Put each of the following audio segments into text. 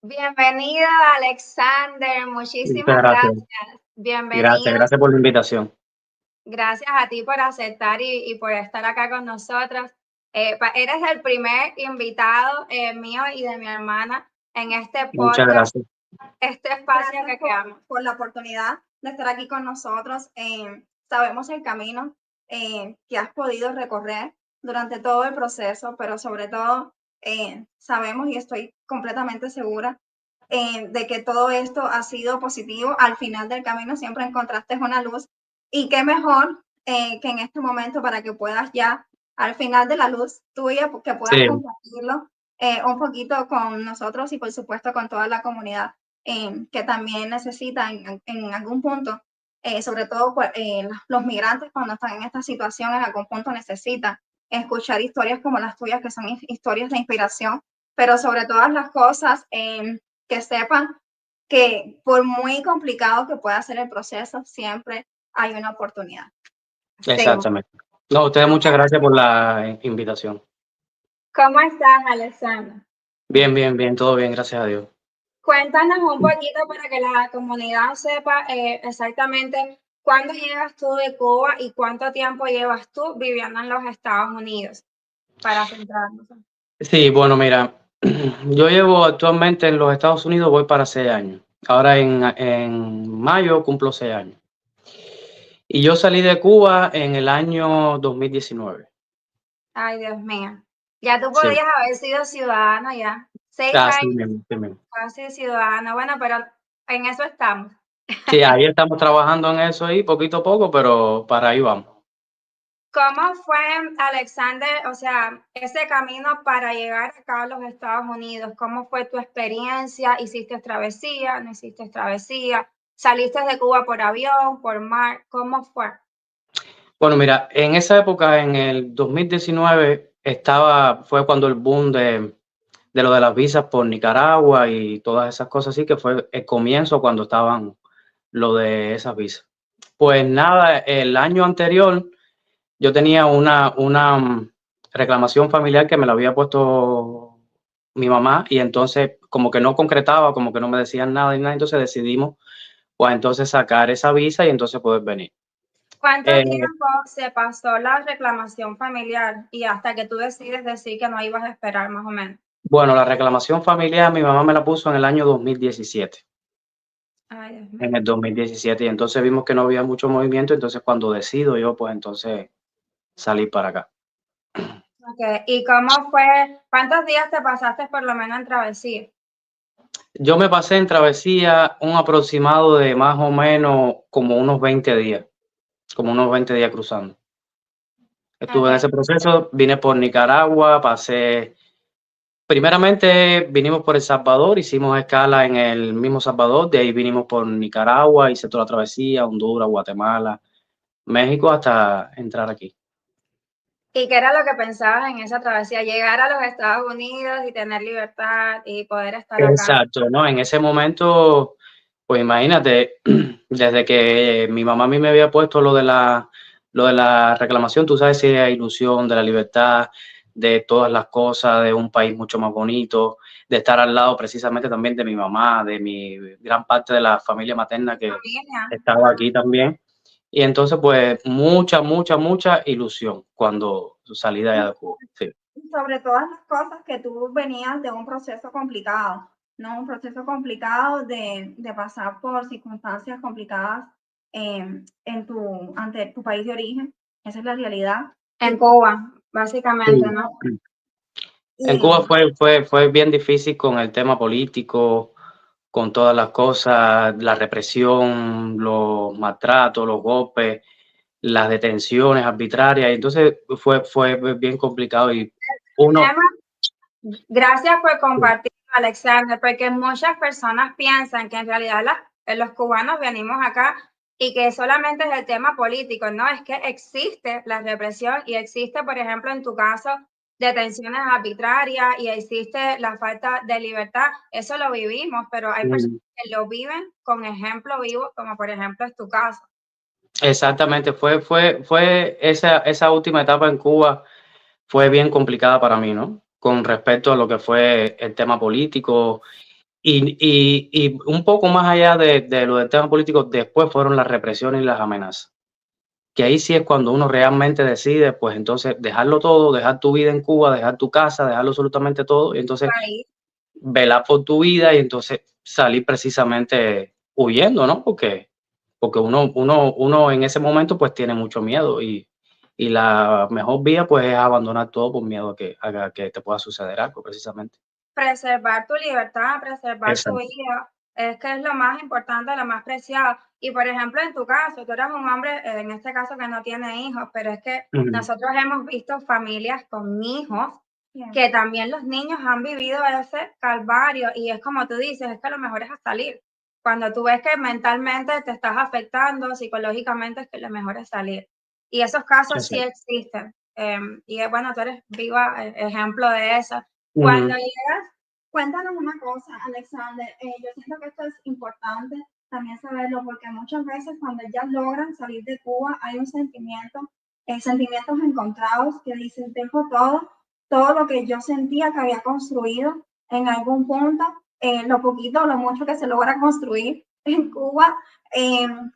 Bienvenido, Alexander. Muchas Muchísimas gracias. gracias. Gracias, Bienvenido. gracias por la invitación. Gracias a ti por aceptar y por estar acá con nosotros. Eres el primer invitado mío y de mi hermana en este Muchas podcast, gracias. este espacio Gracias que creamos. por la oportunidad de estar aquí con nosotros. Sabemos el camino que has podido recorrer durante todo el proceso, pero sobre todo sabemos y estoy completamente segura de que todo esto ha sido positivo. Al final del camino siempre encontraste una luz y qué mejor que en este momento para que puedas ya al final de la luz tuya, que puedas Sí, compartirlo un poquito con nosotros y por supuesto con toda la comunidad que también necesita en algún punto, sobre todo los migrantes cuando están en esta situación, en algún punto necesitan escuchar historias como las tuyas, que son historias de inspiración, pero sobre todas las cosas, que sepan que por muy complicado que pueda ser el proceso, siempre hay una oportunidad. Sí. exactamente. No, ustedes muchas gracias por la invitación. ¿Cómo estás, Alexander? Bien, bien, bien, todo bien, gracias a Dios. Cuéntanos un poquito para que la comunidad sepa exactamente cuándo llegas tú de Cuba y cuánto tiempo llevas tú viviendo en los Estados Unidos, para centrarnos. Sí, bueno, mira, yo llevo actualmente en los Estados Unidos, voy para 6 años. Ahora en mayo cumplo 6 años. Y yo salí de Cuba en el año 2019. Ay, Dios mío. Ya tú Sí, podías haber sido ciudadano ya. 6 así años, mismo, así mismo. casi ciudadano. Bueno, pero en eso estamos. Sí, ahí estamos trabajando en eso ahí, poquito a poco, pero para ahí vamos. ¿Cómo fue, Alexander, o sea, ese camino para llegar acá a los Estados Unidos? ¿Cómo fue tu experiencia? ¿Hiciste travesía? ¿No hiciste travesía? ¿Saliste de Cuba por avión, por mar? ¿Cómo fue? Bueno, mira, en esa época, en el 2019, fue cuando el boom de lo de las visas por Nicaragua y todas esas cosas así, que fue el comienzo cuando estaban lo de esas visas. Pues nada, el año anterior yo tenía una reclamación familiar que me la había puesto mi mamá y entonces como que no concretaba, como que no me decían nada y nada, entonces decidimos pues entonces sacar esa visa y entonces poder venir. ¿Cuánto Eh, tiempo se pasó la reclamación familiar y hasta que tú decides decir que no ibas a esperar más o menos? Bueno, la reclamación familiar mi mamá me la puso en el año 2017, Ay, Dios en mío. el 2017, y entonces vimos que no había mucho movimiento, entonces cuando decido yo, pues entonces salir para acá. Okay. ¿Y cómo fue? ¿Cuántos días te pasaste por lo menos en travesía? Yo me pasé en travesía un aproximado de más o menos como unos 20 días cruzando. Estuve en Okay. ese proceso, vine por Nicaragua, primeramente vinimos por El Salvador, hicimos escala en el mismo Salvador, de ahí vinimos por Nicaragua, hice toda la travesía, Honduras, Guatemala, México, hasta entrar aquí. ¿Y qué era lo que pensabas en esa travesía? Llegar a los Estados Unidos y tener libertad y poder estar acá. Exacto, ¿no? En ese momento, pues imagínate, desde que mi mamá a mí me había puesto lo de la reclamación, tú sabes, esa ilusión de la libertad, de todas las cosas, de un país mucho más bonito, de estar al lado precisamente también de mi mamá, de mi gran parte de la familia materna que Familia. estaba aquí también. Y entonces, pues, mucha, mucha, mucha ilusión cuando salí de allá de Cuba. Sí. Sobre todas las cosas que tú venías de un proceso complicado, ¿no? Un proceso complicado de pasar por circunstancias complicadas ante tu país de origen. Esa es la realidad. En Cuba, básicamente, Sí. ¿no? En Y Cuba fue bien difícil con el tema político, con todas las cosas, la represión, los maltratos, los golpes, las detenciones arbitrarias. Entonces fue bien complicado y uno, Gracias por compartir, Alexander, porque muchas personas piensan que en realidad los cubanos venimos acá y que solamente es el tema político, no, es que existe la represión y existe, por ejemplo, en tu caso, detenciones arbitrarias y existe la falta de libertad, eso lo vivimos, pero hay personas que lo viven con ejemplo vivo, como por ejemplo es tu caso. exactamente, fue esa última etapa en Cuba fue bien complicada para mí, ¿no? Con respecto a lo que fue el tema político Y un poco más allá de lo del tema político, después fueron las represiones y las amenazas. Que ahí sí es cuando uno realmente decide, pues entonces dejarlo todo, dejar tu vida en Cuba, dejar tu casa, dejarlo absolutamente todo, y entonces Ahí. velar por tu vida y entonces salir precisamente huyendo, ¿no? Porque uno en ese momento pues tiene mucho miedo y la mejor vía pues es abandonar todo por miedo a que te pueda suceder algo precisamente. Preservar tu libertad, preservar tu Exacto. vida, es que es lo más importante, lo más preciado. Y por ejemplo, en tu caso, tú eres un hombre, en este caso que no tiene hijos, pero es que nosotros hemos visto familias con hijos que también los niños han vivido ese calvario y es como tú dices, es que lo mejor es salir. Cuando tú ves que mentalmente te estás afectando, psicológicamente, es que lo mejor es salir. Y esos casos sí Exacto. existen. Y bueno, tú eres viva ejemplo de eso. Cuando llegas, cuéntanos una cosa, Alexander, yo siento que esto es importante también saberlo porque muchas veces cuando ya logran salir de Cuba hay un sentimiento, sentimientos encontrados que dicen, dejo todo lo que yo sentía que había construido en algún punto, lo poquito o lo mucho que se logra construir en Cuba,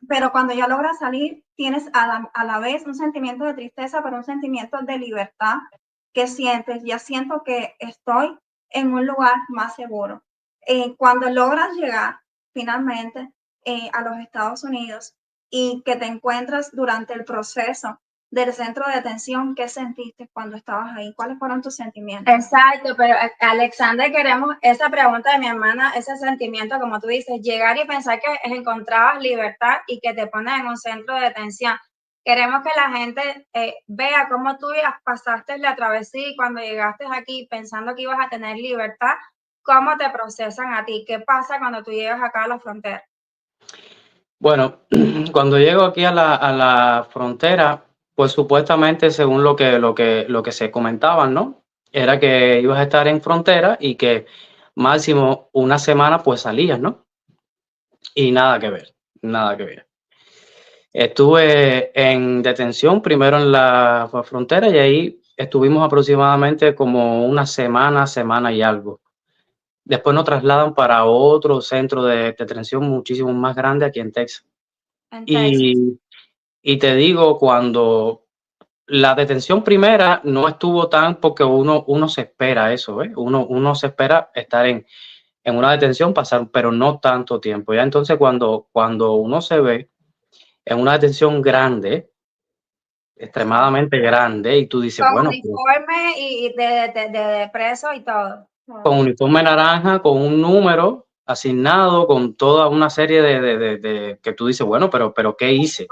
pero cuando ya logras salir tienes a la vez un sentimiento de tristeza, pero un sentimiento de libertad. ¿Qué sientes? Ya siento que estoy en un lugar más seguro. Cuando logras llegar finalmente a los Estados Unidos y que te encuentras durante el proceso del centro de detención, ¿qué sentiste cuando estabas ahí? ¿Cuáles fueron tus sentimientos? Exacto, pero Alexander, queremos esa pregunta de mi hermana, ese sentimiento, como tú dices, llegar y pensar que encontrabas libertad y que te pones en un centro de detención. Queremos que la gente vea cómo tú pasaste la travesía y cuando llegaste aquí pensando que ibas a tener libertad, cómo te procesan a ti, qué pasa cuando tú llegas acá a la frontera. Bueno, cuando llego aquí a la frontera, pues supuestamente según lo que se comentaban, ¿no? Era que ibas a estar en frontera y que máximo una semana pues salías, ¿no? Y nada que ver, nada que ver. Estuve en detención primero en la frontera y ahí estuvimos aproximadamente como una semana y algo. Después nos trasladan para otro centro de detención muchísimo más grande aquí en Texas. En Texas. Y te digo, cuando la detención primera no estuvo tan porque uno se espera eso, ¿eh? Uno se espera estar en una detención, pasar, pero no tanto tiempo. Ya entonces cuando uno se ve en una detención grande, extremadamente grande, y tú dices, Con bueno, pues, uniforme y de preso y todo. con uniforme naranja, con un número asignado, con toda una serie de que tú dices, bueno, pero ¿qué hice?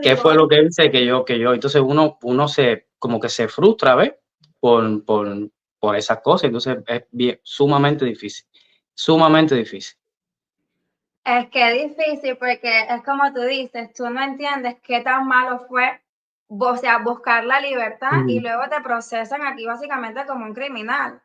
¿Qué fue lo que hice que yo? Entonces uno se, como que se frustra, ¿ves? Por esas cosas. Entonces es bien, sumamente difícil, sumamente difícil. Es que es difícil porque es como tú dices, tú no entiendes qué tan malo fue, o sea, buscar la libertad y luego te procesan aquí básicamente como un criminal.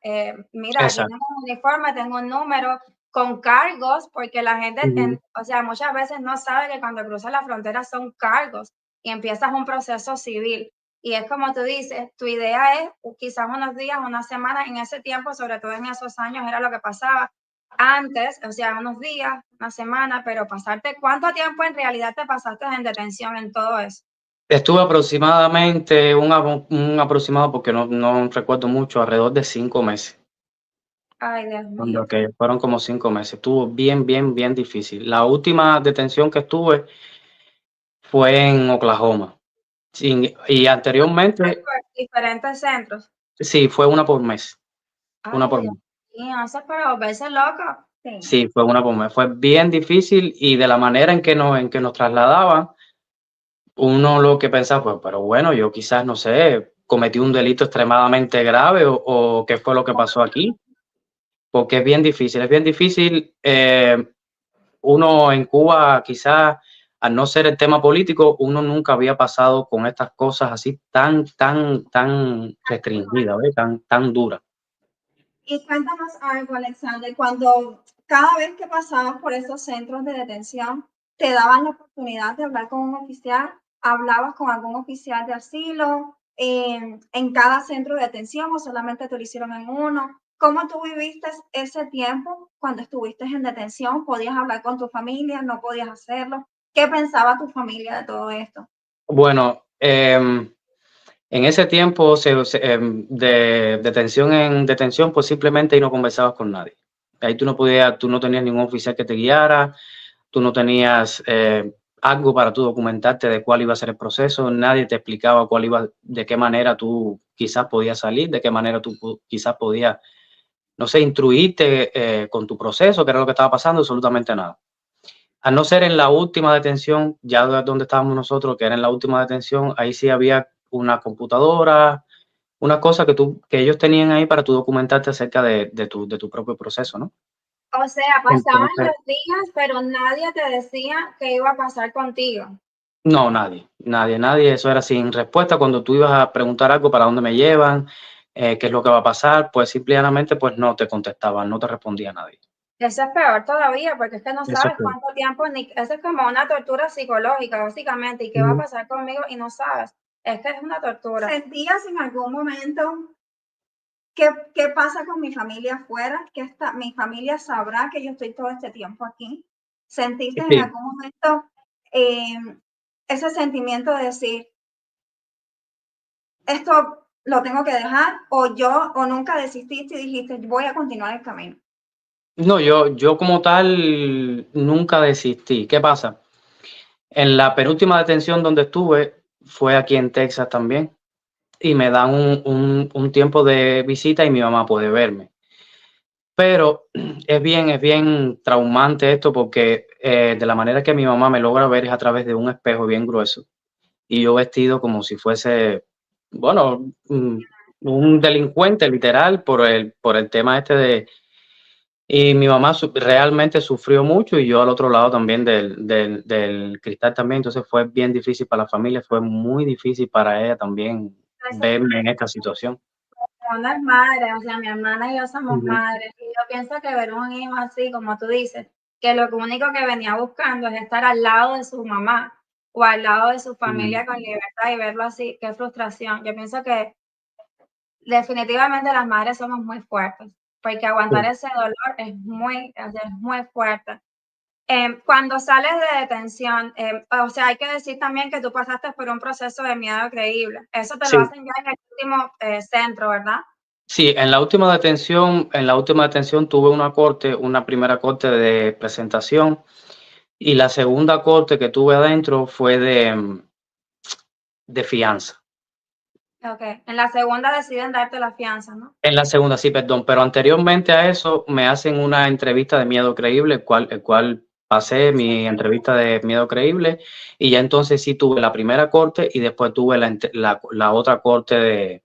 Mira, aquí Exacto. tengo un uniforme, tengo un número con cargos, porque la gente, o sea, muchas veces no sabe que cuando cruzas la frontera son cargos y empiezas un proceso civil. Y es como tú dices, tu idea es quizás unos días, unas semanas, en ese tiempo, sobre todo en esos años, era lo que pasaba antes, o sea, unos días, una semana, pero pasarte, ¿cuánto tiempo en realidad te pasaste en detención en todo eso? Estuve aproximadamente, un aproximado, porque no recuerdo mucho, alrededor de 5 meses. Ay, Dios mío. Cuando que fueron como 5 meses. Estuvo bien difícil. La última detención que estuve fue en Oklahoma. Y anteriormente, Diferentes centros. sí, fue una por mes. Una Ay, por Dios mes. mío, eso es para volverse loco. Sí. Sí, fue una por mes. Fue bien difícil y de la manera en que nos trasladaban, uno lo que pensaba, pues, pero bueno, yo quizás, no sé, cometí un delito extremadamente grave o qué fue lo que pasó aquí, porque es bien difícil. Uno en Cuba, quizás, al no ser el tema político, uno nunca había pasado con estas cosas así tan restringidas, ¿ves? Tan duras. Y cuéntanos algo, Alexander, cuando cada vez que pasabas por esos centros de detención, te daban la oportunidad de hablar con un oficial, hablabas con algún oficial de asilo en cada centro de detención o solamente te lo hicieron en uno. ¿Cómo tú viviste ese tiempo cuando estuviste en detención? ¿Podías hablar con tu familia? ¿No podías hacerlo? ¿Qué pensaba tu familia de todo esto? Bueno, en ese tiempo de detención en detención, pues simplemente ahí no conversabas con nadie. Ahí tú no tenías ningún oficial que te guiara, tú no tenías algo para tú documentarte de cuál iba a ser el proceso, nadie te explicaba de qué manera tú quizás podías salir, de qué manera tú quizás podías, no sé, instruirte con tu proceso, qué era lo que estaba pasando, absolutamente nada. Al no ser en la última detención, ya donde estábamos nosotros, que era en la última detención, ahí sí había una computadora, una cosa que ellos tenían ahí para tú documentarte acerca de tu propio proceso, ¿no? O sea, pasaban Entonces, los días, pero nadie te decía qué iba a pasar contigo. no, nadie, eso era sin respuesta. Cuando tú ibas a preguntar algo, ¿para dónde me llevan? ¿Qué es lo que va a pasar? Pues simplemente, pues no te contestaban, no te respondía nadie. Eso es peor todavía, porque es que no Eso es sabes todo. cuánto tiempo, eso es como una tortura psicológica, básicamente, y qué va a pasar conmigo y no sabes. Es que es una tortura. ¿Sentías en algún momento qué pasa con mi familia afuera? Mi familia sabrá que yo estoy todo este tiempo aquí. ¿Sentiste en Sí, algún momento ese sentimiento de decir, esto lo tengo que dejar, o nunca desististe y dijiste, voy a continuar el camino? no, yo como tal nunca desistí. ¿Qué pasa? En la penúltima detención donde estuve fue aquí en Texas también y me dan un tiempo de visita y mi mamá puede verme. Pero es bien traumante esto porque de la manera que mi mamá me logra ver es a través de un espejo bien grueso y yo vestido como si fuese, bueno, un delincuente literal por el tema este de... Y mi mamá realmente sufrió mucho y yo al otro lado también del cristal también, entonces fue bien difícil para la familia, fue muy difícil para ella también Eso es verme en esta situación. como una madre, o sea, mi hermana y yo somos Ujú. madres, y yo pienso que ver un hijo así, como tú dices, que lo único que venía buscando es estar al lado de su mamá o al lado de su familia con libertad y verlo así, qué frustración. Yo pienso que definitivamente las madres somos muy fuertes, porque aguantar Sí. ese dolor o sea, es muy fuerte. Cuando sales de detención, o sea, hay que decir también que tú pasaste por un proceso de miedo creíble. Eso te lo Sí. hacen ya en el último centro, ¿verdad? Sí, en la última detención tuve una primera corte de presentación y la segunda corte que tuve adentro fue de fianza. Ok, en la segunda deciden darte la fianza, ¿no? En la segunda, sí, perdón, pero anteriormente a eso me hacen una entrevista de miedo creíble, el cual pasé mi entrevista de miedo creíble y ya entonces sí tuve la primera corte y después tuve la otra corte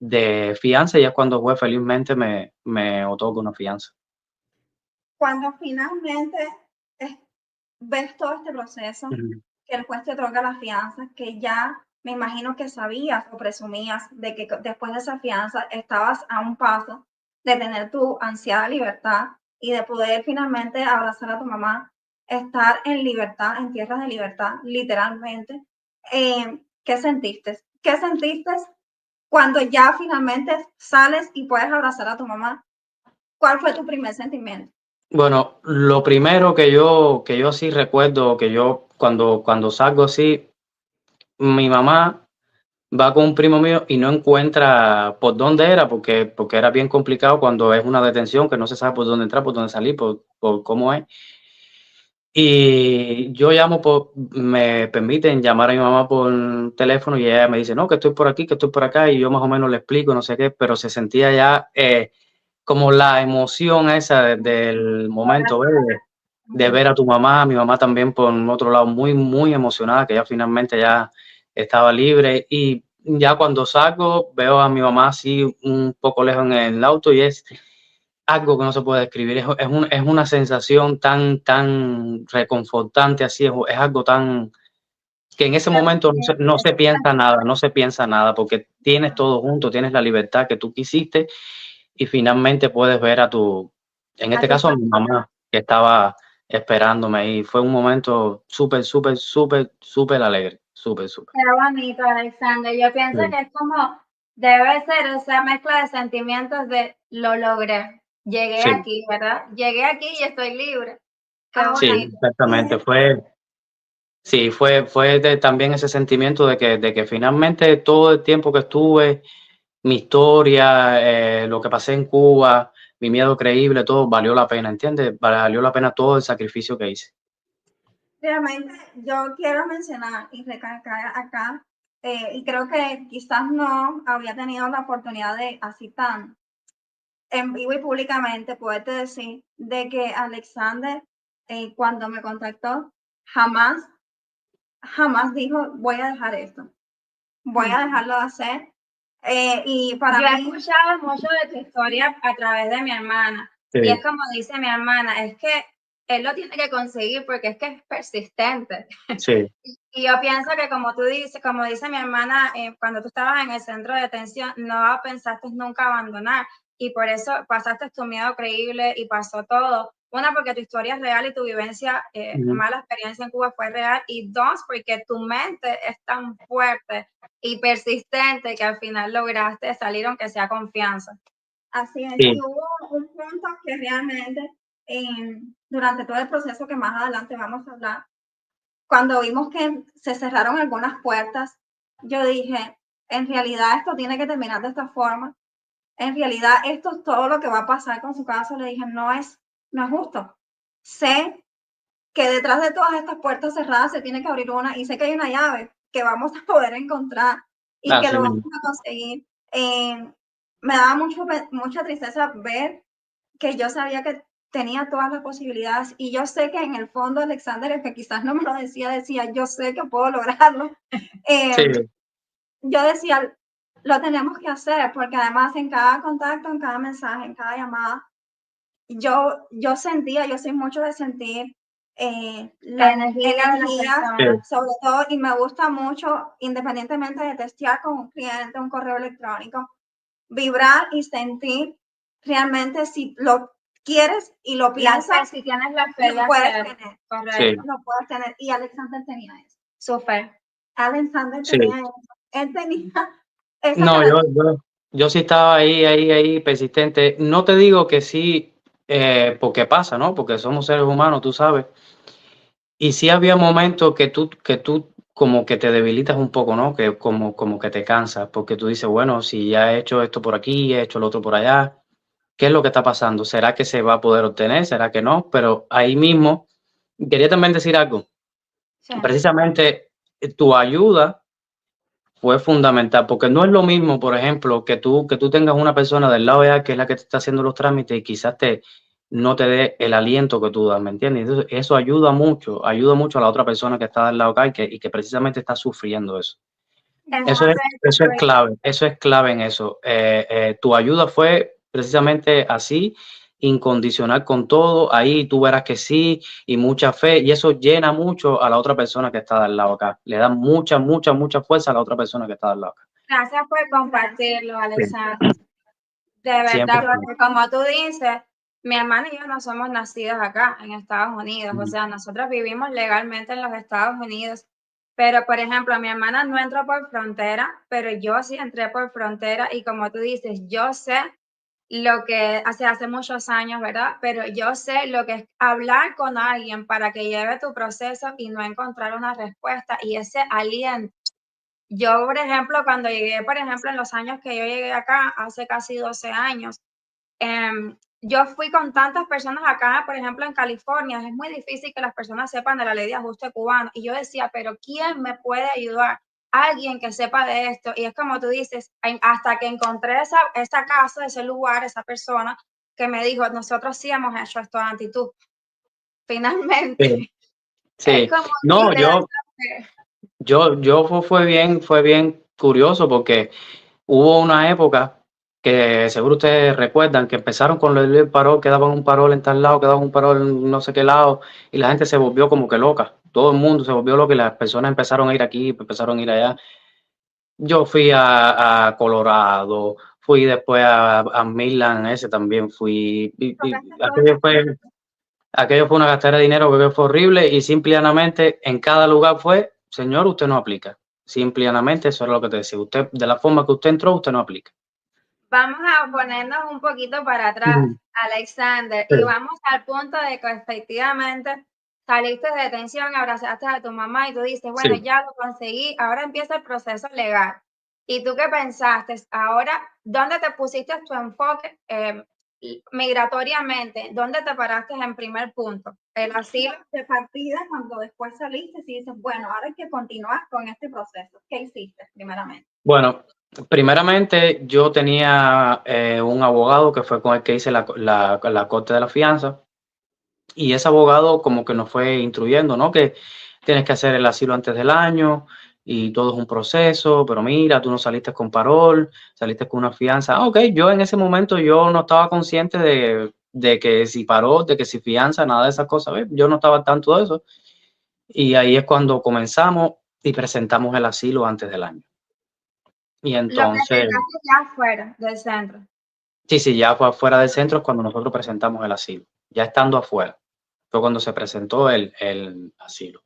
de fianza y ya es cuando el juez felizmente me otorga una fianza. Cuando finalmente ves todo este proceso, Ujú. que el juez te otorga la fianza, que ya me imagino que sabías o presumías de que después de esa fianza estabas a un paso de tener tu ansiada libertad y de poder finalmente abrazar a tu mamá, estar en libertad, en tierras de libertad, literalmente. ¿Qué sentiste? ¿Qué sentiste cuando ya finalmente sales y puedes abrazar a tu mamá? ¿Cuál fue tu primer sentimiento? Bueno, lo primero que yo sí recuerdo, que yo cuando salgo así, mi mamá va con un primo mío y no encuentra por dónde era, porque era bien complicado cuando es una detención, que no se sabe por dónde entrar, por dónde salir, por cómo es. Y yo me permiten llamar a mi mamá por teléfono y ella me dice, no, que estoy por aquí, que estoy por acá, y yo más o menos le explico, no sé qué, pero se sentía ya como la emoción esa del momento, ¿ves? De ver a tu mamá, mi mamá también por otro lado muy emocionada, que ya finalmente ya estaba libre y ya cuando salgo veo a mi mamá así un poco lejos en el auto y es algo que no se puede describir, es una sensación tan reconfortante así, es algo tan que en ese momento no se piensa nada, porque tienes todo junto, tienes la libertad que tú quisiste y finalmente puedes ver en A este tu caso a mi mamá que estaba esperándome y fue un momento súper alegre, súper. Qué bonito, Alexander. Yo pienso Sí. que es como debe ser esa mezcla de sentimientos de lo logré, llegué Sí. aquí, ¿verdad? Llegué aquí y estoy libre. Sí, exactamente. Fue también ese sentimiento de que finalmente todo el tiempo que estuve, mi historia, lo que pasé en Cuba, mi miedo creíble, todo valió la pena, ¿entiendes? Valió la pena todo el sacrificio que hice. Realmente yo quiero mencionar y recalcar acá, y creo que quizás no había tenido la oportunidad de así tan en vivo y públicamente poderte decir de que Alexander, cuando me contactó, jamás dijo, voy a dejar esto, voy a dejarlo de hacer. Y para yo he mí, escuchado mucho de tu historia a través de mi hermana. Sí. Y es como dice mi hermana, es que él lo tiene que conseguir porque es que es persistente. Sí. Y yo pienso que como tú dices, como dice mi hermana, cuando tú estabas en el centro de detención, no pensaste nunca abandonar. Y por eso pasaste tu miedo creíble y pasó todo. Una, porque tu historia es real y tu vivencia, mala experiencia en Cuba fue real. Y dos, porque tu mente es tan fuerte y persistente que al final lograste salir aunque sea confianza. así es. Sí. Y hubo un punto que realmente durante todo el proceso que más adelante vamos a hablar, cuando vimos que se cerraron algunas puertas, yo dije, en realidad esto tiene que terminar de esta forma. En realidad esto es todo lo que va a pasar con su caso. Le dije, no es justo. Sé que detrás de todas estas puertas cerradas se tiene que abrir una y sé que hay una llave que vamos a poder encontrar y que lo vamos a conseguir. Me daba mucha tristeza ver que yo sabía que tenía todas las posibilidades y yo sé que en el fondo Alexander, el que quizás no me lo decía, yo sé que puedo lograrlo. Sí. Yo decía, lo tenemos que hacer porque además en cada contacto, en cada mensaje, en cada llamada, yo sentía, yo soy mucho de sentir la energía, sobre todo, y me gusta mucho, independientemente de testear con un cliente, un correo electrónico, vibrar y sentir realmente si lo quieres y lo piensas, si tienes la fe, lo puedes tener. Correcto. Lo puedes tener. Y Alexander tenía eso. Su fe. Alexander Sí. tenía eso. Él tenía esa No, yo sí estaba ahí persistente. No te digo que sí, porque pasa, ¿no? Porque somos seres humanos, tú sabes. Y sí había momentos que tú como que te debilitas un poco, ¿no? Que como que te cansas, porque tú dices, bueno, si ya he hecho esto por aquí, he hecho lo otro por allá, ¿qué es lo que está pasando? ¿Será que se va a poder obtener? ¿Será que no? Pero ahí mismo, quería también decir algo. Sí. Precisamente tu ayuda fue fundamental, porque no es lo mismo, por ejemplo, que tú tengas una persona del lado de allá que es la que te está haciendo los trámites y quizás no te dé el aliento que tú das, ¿me entiendes? Entonces, eso ayuda mucho a la otra persona que está del lado acá y que precisamente está sufriendo eso. Eso es clave en eso. Tu ayuda fue precisamente así, incondicional con todo. Ahí tú verás que sí, y mucha fe, y eso llena mucho a la otra persona que está del lado acá. Le da mucha fuerza a la otra persona que está del lado acá. Gracias por compartirlo, Alexander. De verdad, Siempre. porque como tú dices, mi hermana y yo no somos nacidos acá en Estados Unidos, o sea, nosotros vivimos legalmente en los Estados Unidos, pero por ejemplo, mi hermana no entró por frontera, pero yo sí entré por frontera y como tú dices, yo sé lo que hace muchos años, ¿verdad? Pero yo sé lo que es hablar con alguien para que lleve tu proceso y no encontrar una respuesta y ese aliento. Yo, por ejemplo, cuando llegué, por ejemplo, en los años que yo llegué acá, hace casi 12 años, yo fui con tantas personas acá, por ejemplo, en California, es muy difícil que las personas sepan de la ley de ajuste cubano. Y yo decía, pero ¿quién me puede ayudar? Alguien que sepa de esto. Y es como tú dices, hasta que encontré esa casa, ese lugar, esa persona que me dijo, nosotros sí hemos hecho esto antes, y tú, finalmente. Sí. Es como No, fue bien curioso porque hubo una época que seguro ustedes recuerdan que empezaron con el parol, que daban un parol en tal lado, que daban un parol en no sé qué lado, y la gente se volvió como que loca. Todo el mundo se volvió loco y las personas empezaron a ir aquí, empezaron a ir allá. Yo fui a Colorado, fui después a Midland, ese también fui. Y aquello fue una gastadera de dinero que fue horrible y simplemente en cada lugar fue, señor, usted no aplica. Simple y llanamente, eso era lo que te decía. Usted, de la forma que usted entró, usted no aplica. Vamos a ponernos un poquito para atrás, Alexander, Sí. y vamos al punto de que efectivamente saliste de detención, abrazaste a tu mamá y tú dices, bueno, Sí. ya lo conseguí, ahora empieza el proceso legal. ¿Y tú qué pensaste? Ahora, ¿dónde te pusiste tu enfoque migratoriamente? ¿Dónde te paraste en primer punto? El asilo. De partida, cuando después saliste, si dices, bueno, ahora hay que continuar con este proceso. ¿Qué hiciste primeramente? Bueno, primeramente yo tenía un abogado que fue con el que hice la corte de la fianza, y ese abogado como que nos fue instruyendo, ¿no? Que tienes que hacer el asilo antes del año y todo es un proceso, pero mira, tú no saliste con parol, saliste con una fianza. Ah, ok, yo en ese momento yo no estaba consciente de que si parol, de que si fianza, nada de esas cosas, ¿ves? Yo no estaba al tanto de eso. Y ahí es cuando comenzamos y presentamos el asilo antes del año. Y Lo entonces, presentaste ya fuera del centro. sí, ya fue afuera del centro es cuando nosotros presentamos el asilo. Ya estando afuera, fue cuando se presentó el asilo.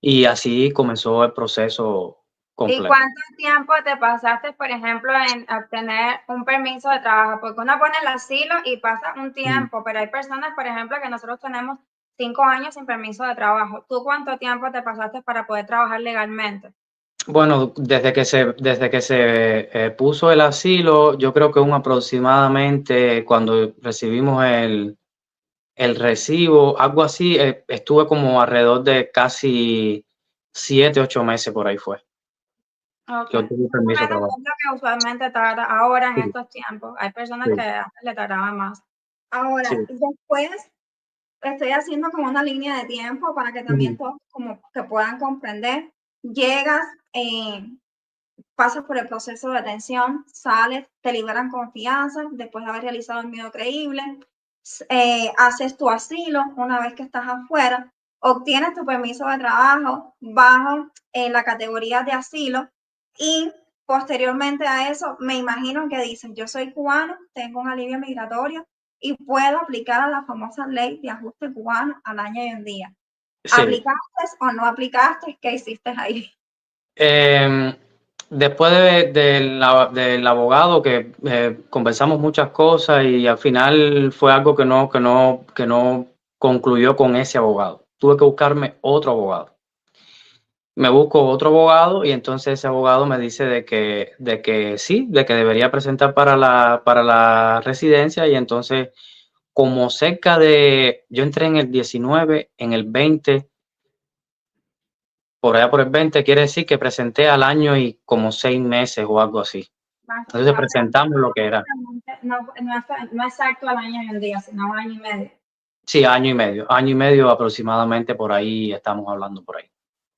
Y así comenzó el proceso ¿Y completo. cuánto tiempo te pasaste, por ejemplo, en obtener un permiso de trabajo? Porque uno pone el asilo y pasa un tiempo, pero hay personas, por ejemplo, que nosotros tenemos 5 años sin permiso de trabajo. ¿Tú cuánto tiempo te pasaste para poder trabajar legalmente? Bueno, desde que se puso el asilo, yo creo que aproximadamente cuando recibimos el recibo, algo así, estuve como alrededor de casi 7, 8 meses por ahí fue. Ok. Que obtuve permiso de Bueno, trabajo. es lo que usualmente tarda ahora en Sí, estos tiempos. Hay personas que sí, antes le tardaban más. Ahora, sí. después estoy haciendo como una línea de tiempo para que también todos como que puedan comprender. Llegas, pasas por el proceso de detención, sales, te liberan confianza después de haber realizado el miedo creíble, haces tu asilo una vez que estás afuera, obtienes tu permiso de trabajo bajo la categoría de asilo y posteriormente a eso me imagino que dicen, yo soy cubano, tengo un alivio migratorio y puedo aplicar a la famosa ley de ajuste cubano al año y un día. Sí. ¿Aplicaste o no aplicaste? ¿Qué hiciste ahí? Después del abogado que conversamos muchas cosas y al final fue algo que no concluyó con ese abogado. Tuve que buscarme otro abogado. Me busco otro abogado y entonces ese abogado me dice de que sí, de que debería presentar para la residencia, y entonces como yo entré en el 19, en el 20, por allá por el 20, quiere decir que presenté al año y como 6 meses o algo así. Entonces presentamos lo que era. No exacto al año y un día, sino un año y medio. Sí, año y medio aproximadamente, por ahí estamos hablando por ahí.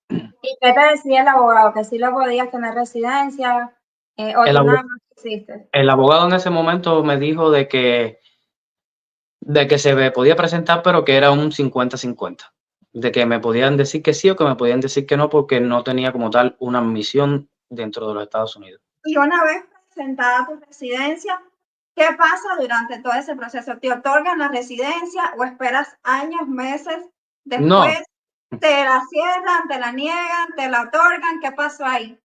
¿Y qué te decía el abogado? ¿Que sí lo podías tener residencia? ¿O El, tú nada abo- más hiciste? el abogado en ese momento me dijo de que se me podía presentar, pero que era un 50-50. De que me podían decir que sí o que me podían decir que no, porque no tenía como tal una admisión dentro de los Estados Unidos. Y una vez presentada tu residencia, ¿qué pasa durante todo ese proceso? ¿Te otorgan la residencia o esperas años, meses No, después? ¿Te la cierran, te la niegan, te la otorgan? ¿Qué pasó ahí?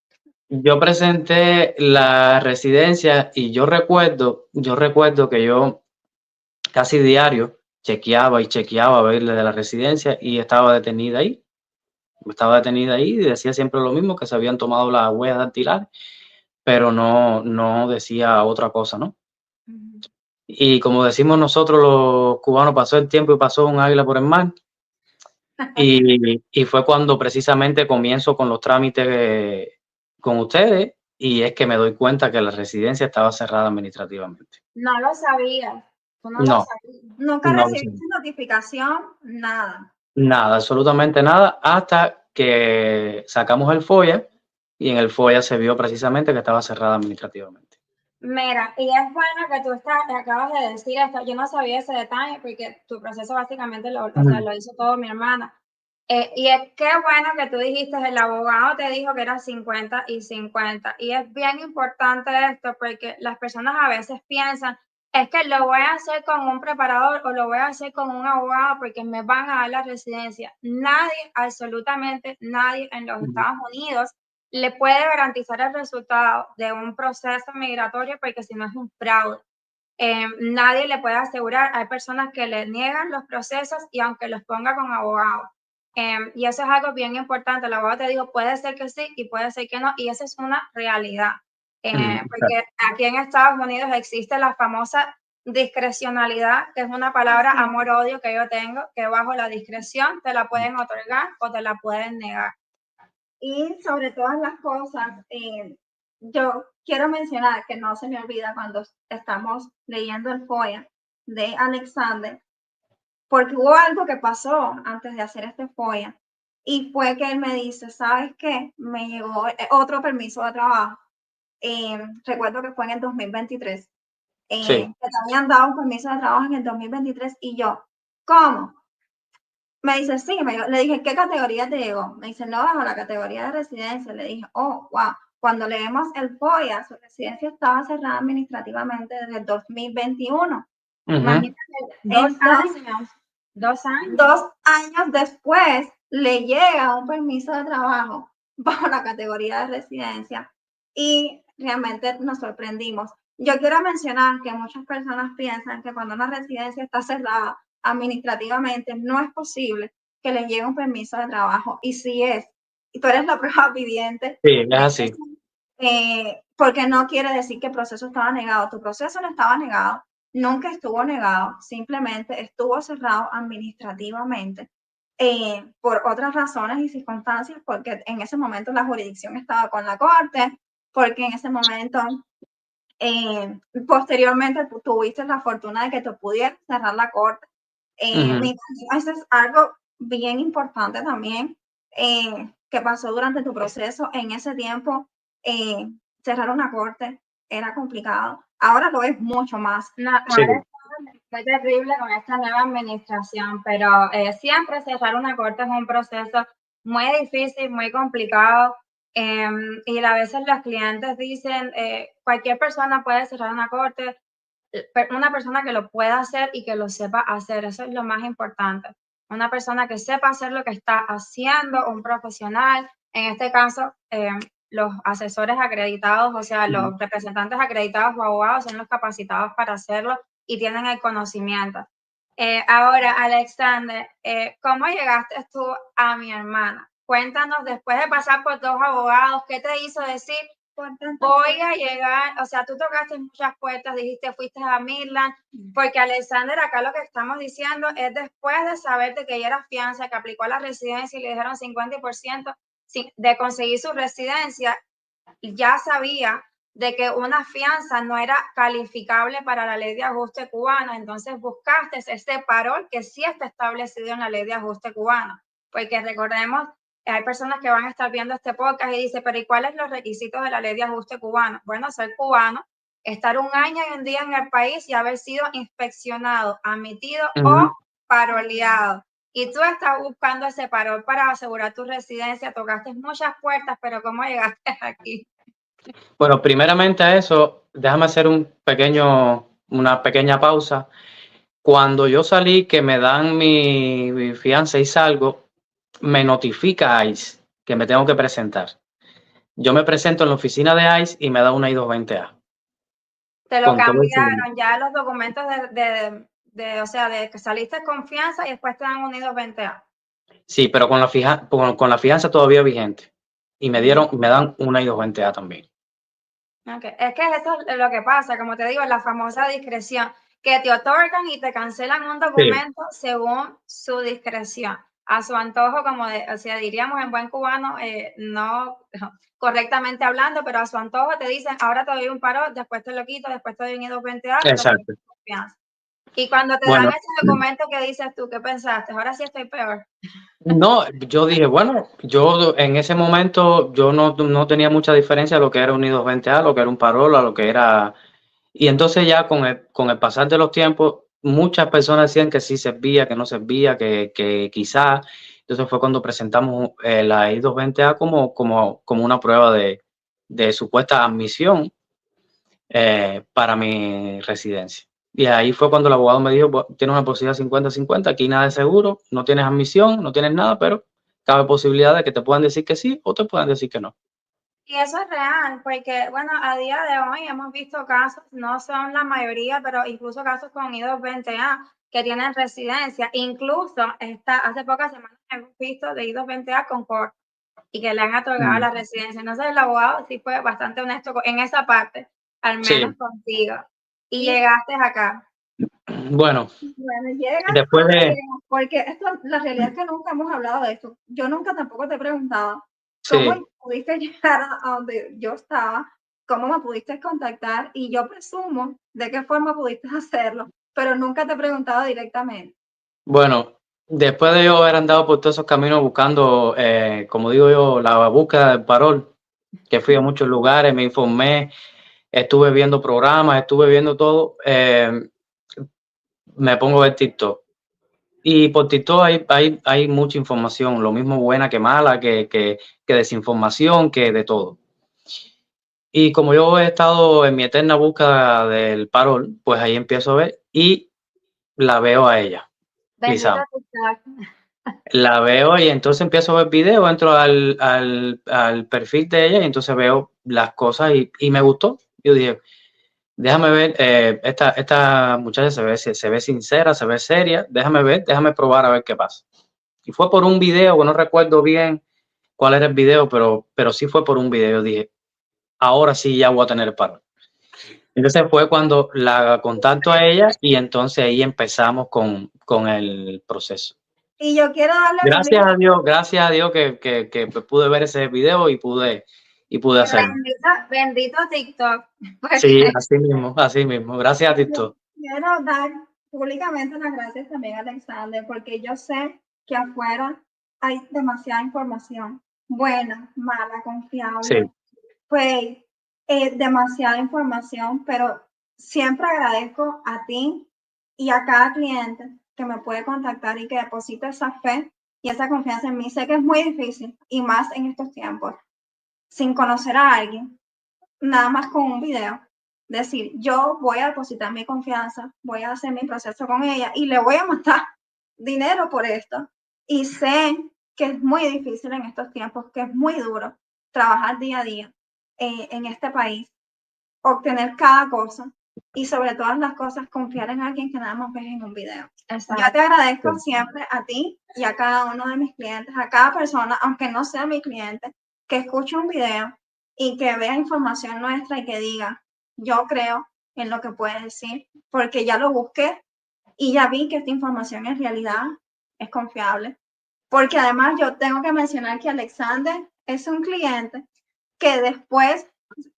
yo presenté la residencia y yo recuerdo que yo casi diario chequeaba a ver de la residencia y estaba detenida ahí. Estaba detenida ahí y decía siempre lo mismo, que se habían tomado las huellas dactilares, pero no decía otra cosa, ¿no? Y como decimos nosotros los cubanos, pasó el tiempo y pasó un águila por el mar. Y fue cuando precisamente comienzo con los trámites con ustedes, y es que me doy cuenta que la residencia estaba cerrada administrativamente. No lo sabías. Tú no lo No, sabías. Nunca no lo sé. recibiste notificación, nada. Nada, absolutamente nada, hasta que sacamos el FOIA, y en el FOIA se vio precisamente que estaba cerrada administrativamente. Mira, y es bueno que tú acabas de decir esto. Yo no sabía ese detalle porque tu proceso básicamente lo hizo todo mi hermana. Y es que bueno que tú dijiste, el abogado te dijo que era 50 y 50. Y es bien importante esto porque las personas a veces piensan, es que lo voy a hacer con un preparador o lo voy a hacer con un abogado porque me van a dar la residencia. Nadie, absolutamente nadie en los Estados Unidos le puede garantizar el resultado de un proceso migratorio, porque si no es un fraude. Nadie le puede asegurar. Hay personas que le niegan los procesos y aunque los ponga con abogado. Y eso es algo bien importante. El abogado te dijo, puede ser que sí y puede ser que no, y esa es una realidad. Porque aquí en Estados Unidos existe la famosa discrecionalidad, que es una palabra amor-odio que yo tengo, que bajo la discreción te la pueden otorgar o te la pueden negar. Y sobre todas las cosas, yo quiero mencionar que no se me olvida cuando estamos leyendo el FOIA de Alexander, porque hubo algo que pasó antes de hacer este FOIA, y fue que él me dice, ¿sabes qué? Me llegó otro permiso de trabajo. Recuerdo que fue en el 2023. Sí. Que te habían dado un permiso de trabajo en el 2023, y yo, ¿cómo? Me dice, sí, le dije, ¿qué categoría te llegó? Me dice, no, bajo la categoría de residencia. Le dije, oh, wow. Cuando leemos el FOIA, su residencia estaba cerrada administrativamente desde el 2021. Imagínate, 2 años. 2 años después le llega un permiso de trabajo bajo la categoría de residencia y realmente nos sorprendimos. Yo quiero mencionar que muchas personas piensan que cuando una residencia está cerrada administrativamente no es posible que les llegue un permiso de trabajo, y sí es, y tú eres la prueba viviente. Sí, es así. Porque no quiere decir que el proceso estaba negado. Tu proceso no estaba negado, nunca estuvo negado, simplemente estuvo cerrado administrativamente por otras razones y circunstancias, porque en ese momento la jurisdicción estaba con la corte, porque en ese momento posteriormente tuviste la fortuna de que te pudiera cerrar la corte. Eso es algo bien importante también que pasó durante tu proceso. En ese tiempo, cerrar una corte era complicado. Ahora lo es mucho más. No, ahora fue terrible con esta nueva administración, pero siempre cerrar una corte es un proceso muy difícil, muy complicado. Y a veces los clientes dicen, cualquier persona puede cerrar una corte, una persona que lo pueda hacer y que lo sepa hacer, eso es lo más importante. Una persona que sepa hacer lo que está haciendo, un profesional, en este caso, los asesores acreditados, o sea, los representantes acreditados o abogados son los capacitados para hacerlo y tienen el conocimiento. Ahora, Alexander, ¿cómo llegaste tú a mi hermana? Cuéntanos, después de pasar por 2 abogados, ¿qué te hizo decir, voy a llegar? O sea, tú tocaste muchas puertas, dijiste, fuiste a Midland, porque Alexander, acá lo que estamos diciendo es después de saber de que ella era fianza, que aplicó a la residencia y le dijeron 50% de conseguir su residencia, ya sabía de que una fianza no era calificable para la ley de ajuste cubano, entonces buscaste ese parol que sí está establecido en la ley de ajuste cubano, porque recordemos, hay personas que van a estar viendo este podcast y dicen, pero ¿y cuáles son los requisitos de la ley de ajuste cubano? Bueno, ser cubano, estar 1 año y 1 día en el país y haber sido inspeccionado, admitido o paroleado. Y tú estás buscando ese parol para asegurar tu residencia, tocaste muchas puertas, pero ¿cómo llegaste aquí? Bueno, primeramente a eso, déjame hacer una pequeña pausa. Cuando yo salí, que me dan mi fianza y salgo, me notifica ICE que me tengo que presentar. Yo me presento en la oficina de ICE y me da una I-220A. Te lo cambiaron ya los documentos o sea, de que saliste con fianza y después te dan un I-220A. Sí, pero con la fianza todavía vigente. Y me dan una I-220A también. Okay. Es que eso es lo que pasa, como te digo, la famosa discreción, que te otorgan y te cancelan un documento según su discreción, a su antojo, o sea, diríamos en buen cubano, no correctamente hablando, pero a su antojo te dicen, ahora te doy un parol, después te lo quito, después te doy un I-220A. Exacto. Y cuando te dan ese documento, ¿qué dices tú? ¿Qué pensaste? Ahora sí estoy peor. No, yo dije, bueno, yo en ese momento yo no tenía mucha diferencia a lo que era un I-220A, lo que era un parol, a lo que era... Y entonces ya con el pasar de los tiempos, muchas personas decían que sí servía, que no servía, que quizá. Entonces fue cuando presentamos la I-220A como una prueba de supuesta admisión para mi residencia. Y ahí fue cuando el abogado me dijo, tiene una posibilidad 50-50, aquí nada es seguro, no tienes admisión, no tienes nada, pero cabe posibilidad de que te puedan decir que sí o te puedan decir que no. Y eso es real, porque, bueno, a día de hoy hemos visto casos, no son la mayoría, pero incluso casos con I-220A que tienen residencia. Incluso hace pocas semanas hemos visto de I-220A con corte y que le han otorgado la residencia. Entonces el abogado sí fue bastante honesto en esa parte, al menos contigo. Y llegaste acá. Bueno, llegas después de... Porque la realidad es que nunca hemos hablado de esto. Yo nunca tampoco te he preguntado cómo pudiste llegar a donde yo estaba, cómo me pudiste contactar, y yo presumo de qué forma pudiste hacerlo, pero nunca te he preguntado directamente. Bueno, después de yo haber andado por todos esos caminos buscando, como digo yo, la búsqueda del parol, que fui a muchos lugares, me informé, estuve viendo programas, estuve viendo todo, me pongo a ver TikTok. Y por TikTok hay mucha información, lo mismo buena que mala, que desinformación, que de todo. Y como yo he estado en mi eterna búsqueda del parol, pues ahí empiezo a ver y la veo a ella. Bendito La veo y entonces empiezo a ver videos, entro al perfil de ella y entonces veo las cosas y me gustó. Yo dije, déjame ver, esta muchacha se ve sincera, se ve seria, déjame probar a ver qué pasa. Y fue por un video, que no recuerdo bien cuál era el video, pero sí fue por un video. Yo dije, ahora sí ya voy a tener el parol. Entonces fue cuando la contacto a ella y entonces ahí empezamos con el proceso. Y yo quiero darle gracias a Dios que pude ver ese video y pude hacerlo. Bendito TikTok. Sí, así mismo. Gracias a TikTok. Quiero dar públicamente las gracias también a Alexander, porque yo sé que afuera hay demasiada información, buena, mala, confiable, pues demasiada información, pero siempre agradezco a ti y a cada cliente que me puede contactar y que deposita esa fe y esa confianza en mí. Sé que es muy difícil, y más en estos tiempos, sin conocer a alguien, nada más con un video, decir, yo voy a depositar mi confianza, voy a hacer mi proceso con ella y le voy a matar dinero por esto. Y sé que es muy difícil en estos tiempos, que es muy duro trabajar día a día en este país, obtener cada cosa y sobre todas las cosas confiar en alguien que nada más ves en un video. Exacto. Yo te agradezco siempre a ti y a cada uno de mis clientes, a cada persona, aunque no sea mi cliente, que escuche un video y que vea información nuestra y que diga, yo creo en lo que puede decir, porque ya lo busqué y ya vi que esta información en realidad es confiable. Porque además yo tengo que mencionar que Alexander es un cliente que después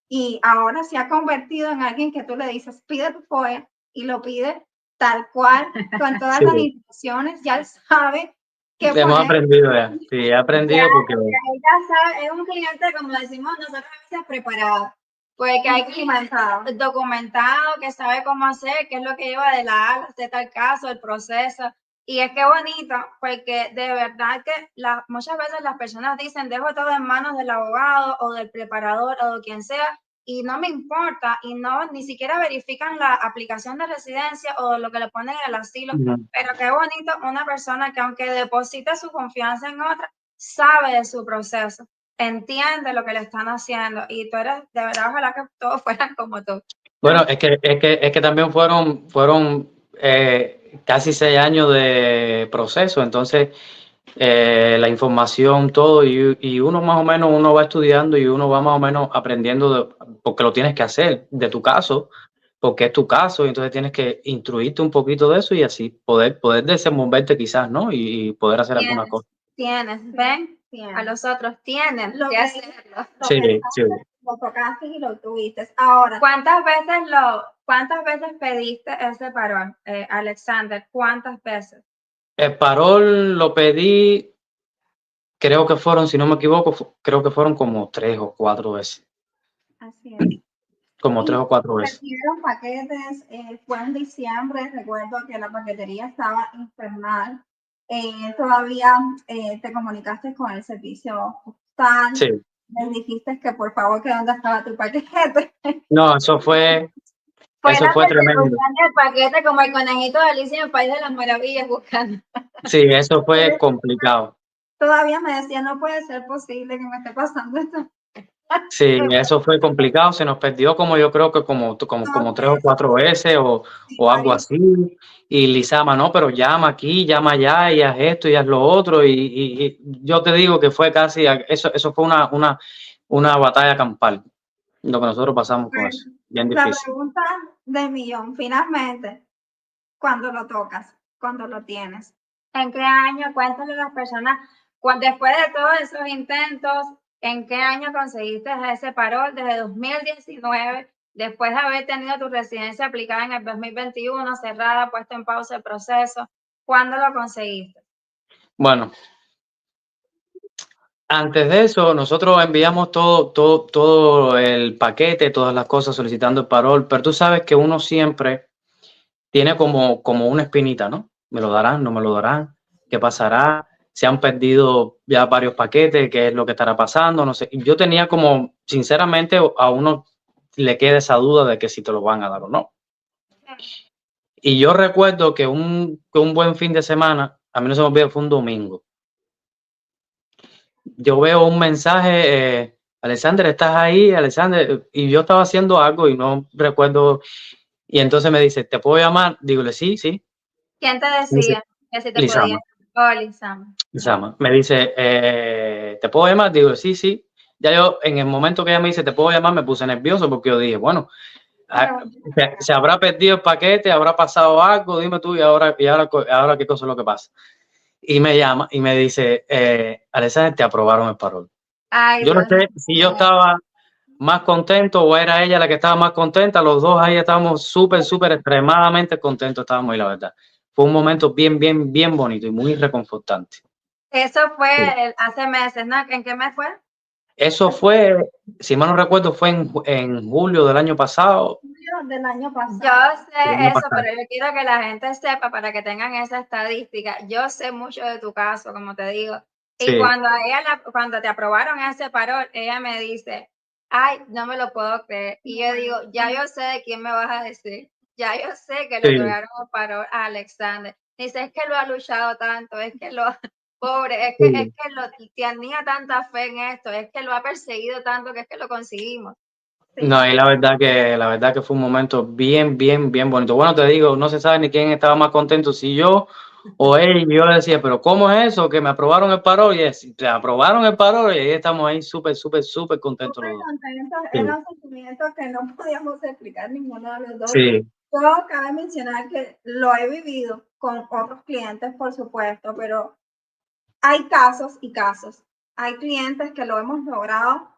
y ahora se ha convertido en alguien que tú le dices, pide tu FOIA, y lo pide tal cual, con todas las instrucciones. Ya él sabe que hemos aprendido ya. Sí, he aprendido porque... Ella sabe, es un cliente, como decimos nosotros a veces, preparado. Porque hay documentado, que sabe cómo hacer, qué es lo que lleva de la A a Z el caso, el proceso. Y es que bonito, porque de verdad que muchas veces las personas dicen, dejo todo en manos del abogado o del preparador o de quien sea, y no me importa, y no, ni siquiera verifican la aplicación de residencia o lo que le ponen en el asilo. Pero qué bonito una persona que aunque deposite su confianza en otra, sabe de su proceso, entiende lo que le están haciendo, y tú eres, de verdad, ojalá que todos fueran como tú. Bueno, es que también fueron casi 6 años de proceso, entonces la información, todo, y uno más o menos, uno va estudiando y uno va más o menos aprendiendo, porque lo tienes que hacer, de tu caso, porque es tu caso, y entonces tienes que instruirte un poquito de eso y así poder desenvolverte quizás, ¿no? Y poder hacer alguna cosa. ¿Ven? A los otros tienen que hacerlo. Sí. Lo tocaste y lo tuviste. Ahora, ¿cuántas veces pediste ese parol, Alexander? ¿Cuántas veces? El parol lo pedí, creo que fueron, si no me equivoco, creo que fueron como 3 o 4 veces. Así es. Como 3 o 4 veces. Recibieron paquetes, fue en diciembre, recuerdo que la paquetería estaba infernal. Todavía te comunicaste con el servicio postal. Sí. Les dijiste que por favor que dónde estaba tu paquete. No, eso fue tremendo. El paquete como el conejito de Alicia en el País de las Maravillas buscando. Sí, eso fue complicado. Todavía me decía, no puede ser posible que me esté pasando esto. Sí, eso fue complicado, se nos perdió como yo creo que como 3 o 4 veces o algo así. Y Lizama, no, pero llama aquí, llama allá y haz esto y haz lo otro. Y yo te digo que fue casi, eso fue una batalla campal, lo que nosotros pasamos con eso, bien La difícil. pregunta del millón, finalmente, ¿cuándo lo tocas? ¿Cuándo lo tienes? ¿En qué año? Cuéntale a las personas, después de todos esos intentos, ¿en qué año conseguiste ese parol? Desde 2019, después de haber tenido tu residencia aplicada en el 2021, cerrada, puesta en pausa el proceso, ¿cuándo lo conseguiste? Bueno, antes de eso, nosotros enviamos todo el paquete, todas las cosas solicitando el parol, pero tú sabes que uno siempre tiene como una espinita, ¿no? ¿Me lo darán? ¿No me lo darán? ¿Qué pasará? Se han perdido ya varios paquetes, ¿qué es lo que estará pasando? No sé. Yo tenía como, sinceramente, a uno le queda esa duda de que si te lo van a dar o no. Y yo recuerdo que un buen fin de semana, a mí no se me olvida, fue un domingo. Yo veo un mensaje, Alexander, ¿estás ahí? Alexander, y yo estaba haciendo algo y no recuerdo. Y entonces me dice, ¿te puedo llamar? Dígole, sí, sí. ¿Quién te decía que si te podía? Lizama. Oh, Lizama. Lizama. Me dice, ¿te puedo llamar? Digo, sí, sí. Ya yo, en el momento que ella me dice, ¿te puedo llamar? Me puse nervioso porque yo dije, bueno, se habrá perdido el paquete, habrá pasado algo, dime tú, y ahora qué cosa es lo que pasa. Y me llama y me dice, Alexander, te aprobaron el parol. Ay, Yo no Dios sé si yo estaba más contento o era ella la que estaba más contenta. Los dos ahí estábamos súper, extremadamente contentos estábamos ahí, la verdad. Fue un momento bien bonito y muy reconfortante. Eso Sí. fue hace meses, ¿no? ¿En qué mes fue? Eso fue, si mal no recuerdo, fue en julio del año pasado. Del año pasado. Yo sé eso, pero yo quiero que la gente sepa para que tengan esa estadística. Yo sé mucho de tu caso, como te digo. Y Sí. cuando te aprobaron ese parol, ella me dice, ay, no me lo puedo creer. Y yo digo, ya yo sé de quién me vas a decir. Ya yo sé que le otorgaron el parol a Alexander. Dice, es que lo ha luchado tanto, es que lo, pobre, es que tenía tanta fe en esto, es que lo ha perseguido tanto que es que lo conseguimos. Sí. No, y la verdad que fue un momento bien bonito. Bueno, te digo, no se sabe ni quién estaba más contento, si yo o él. Y yo le decía, pero ¿cómo es eso? Que me aprobaron el parol. Y te aprobaron el parol y ahí estamos ahí súper contentos los dos. Eran sentimientos que no podíamos explicar ninguno de los dos. Sí. Yo cabe mencionar que lo he vivido con otros clientes, por supuesto, pero hay casos y casos. Hay clientes que lo hemos logrado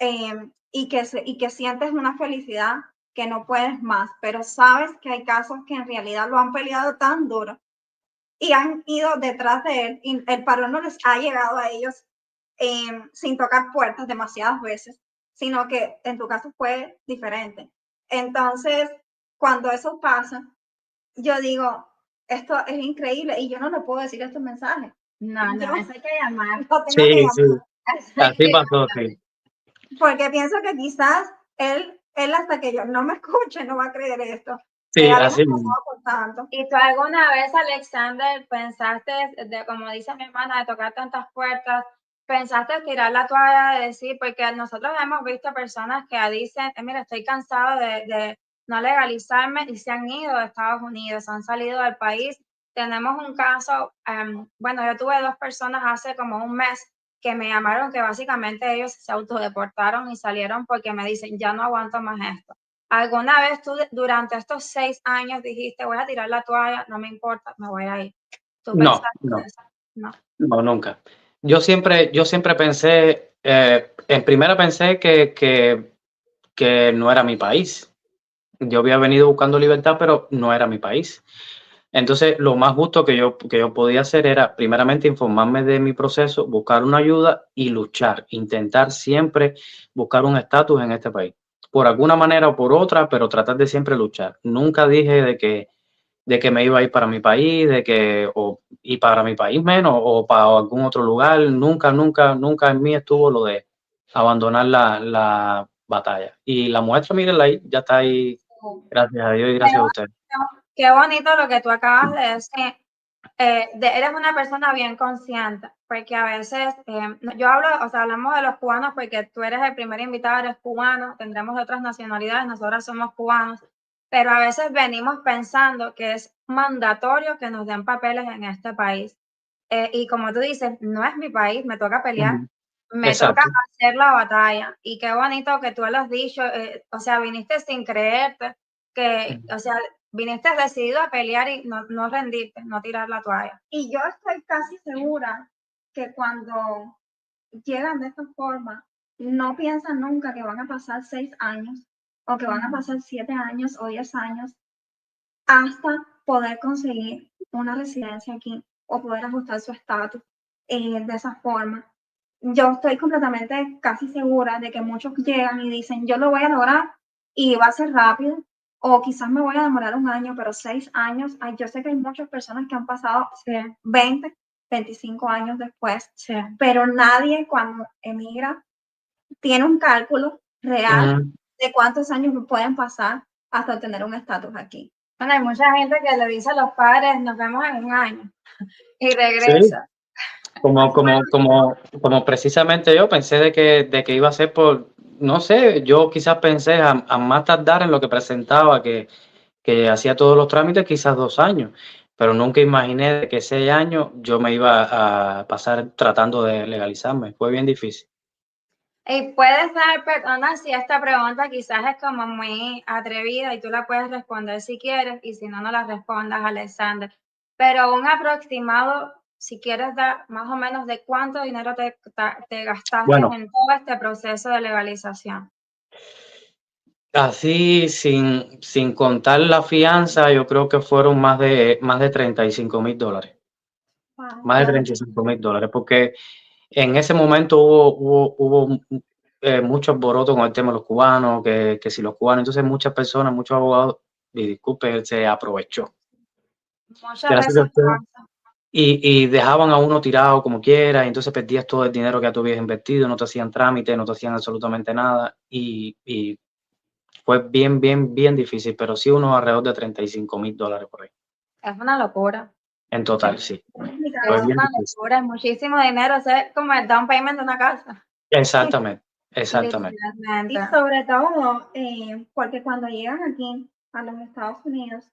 y que sientes una felicidad que no puedes más, pero sabes que hay casos que en realidad lo han peleado tan duro y han ido detrás de él y el parol no les ha llegado a ellos sin tocar puertas demasiadas veces, sino que en tu caso fue diferente. Entonces, cuando eso pasa, yo digo, esto es increíble y yo no le puedo decir estos mensajes. No, eso hay que llamar. Sí. Así pasó, sí. Porque pienso que quizás él hasta que yo no me escuche no va a creer esto. Sí, así mismo. Por tanto. ¿Y tú alguna vez, Alexander, pensaste, como dice mi hermana, de tocar tantas puertas, pensaste tirar la toalla, de decir, porque nosotros hemos visto personas que dicen, mira, estoy cansado de no legalizarme y se han ido de Estados Unidos, han salido del país. Tenemos un caso, bueno, yo tuve 2 personas hace como un mes que me llamaron que básicamente ellos se autodeportaron y salieron porque me dicen, ya no aguanto más esto. ¿Alguna vez tú durante estos 6 años dijiste, voy a tirar la toalla, no me importa, me voy a ir? ¿Tú pensaste eso? No, nunca. Yo siempre pensé, en primera pensé que no era mi país. Yo había venido buscando libertad, pero no era mi país. Entonces, lo más justo que yo podía hacer era, primeramente, informarme de mi proceso, buscar una ayuda y luchar, intentar siempre buscar un estatus en este país, por alguna manera o por otra, pero tratar de siempre luchar. Nunca dije de que me iba a ir para mi país, y para mi país menos, o para algún otro lugar. Nunca en mí estuvo lo de abandonar la batalla. Y la muestra, mírenla ahí, ya está ahí, gracias a Dios y gracias a ustedes. Qué bonito lo que tú acabas de decir, eres una persona bien consciente, porque a veces, yo hablo, o sea, hablamos de los cubanos porque tú eres el primer invitado, eres cubano, tendremos de otras nacionalidades, nosotros somos cubanos, pero a veces venimos pensando que es mandatorio que nos den papeles en este país. Y como tú dices, no es mi país, me toca pelear, me toca Exacto. hacer la batalla. Y qué bonito que tú lo has dicho, o sea, viniste sin creerte, que, o sea, viniste decidido a pelear y no rendirte, no tirar la toalla. Y yo estoy casi segura que cuando llegan de esta forma, no piensan nunca que van a pasar 6 años o que van a pasar 7 años o 10 años hasta poder conseguir una residencia aquí o poder ajustar su estatus de esa forma. Yo estoy completamente casi segura de que muchos llegan y dicen, yo lo voy a lograr y va a ser rápido, o quizás me voy a demorar un año, pero 6 años, ay, yo sé que hay muchas personas que han pasado 20, 25 años después, pero nadie cuando emigra tiene un cálculo real de cuántos años pueden pasar hasta obtener un estatus aquí. Bueno, hay mucha gente que le dice a los padres, nos vemos en un año y Sí, regresa. como precisamente yo pensé de que iba a ser por, no sé, yo quizás pensé a más tardar en lo que presentaba, que hacía todos los trámites, quizás 2 años, pero nunca imaginé de que 6 años yo me iba a pasar tratando de legalizarme. Fue bien difícil. Y puedes dar, perdona si esta pregunta quizás es como muy atrevida y tú la puedes responder si quieres y si no, no la respondas, Alexander. Pero un aproximado, si quieres dar más o menos de cuánto dinero te gastaste Bueno, en todo este proceso de legalización. así sin contar la fianza, yo creo que fueron más de $35,000. Wow. Más de $35,000, porque en ese momento hubo mucho alboroto con el tema de los cubanos, que si los cubanos, entonces muchas personas, muchos abogados, y disculpe, se aprovechó de Muchas la veces situación y dejaban a uno tirado como quiera, y entonces perdías todo el dinero que ya tú habías invertido, no te hacían trámite, no te hacían absolutamente nada, y fue bien difícil, pero sí unos alrededor de $35,000 por ahí. es una locura. En total, sí. Es Fue bien una difícil. locura, es muchísimo dinero, es como el down payment de una casa. Exactamente. Y sobre todo, porque cuando llegan aquí a los Estados Unidos,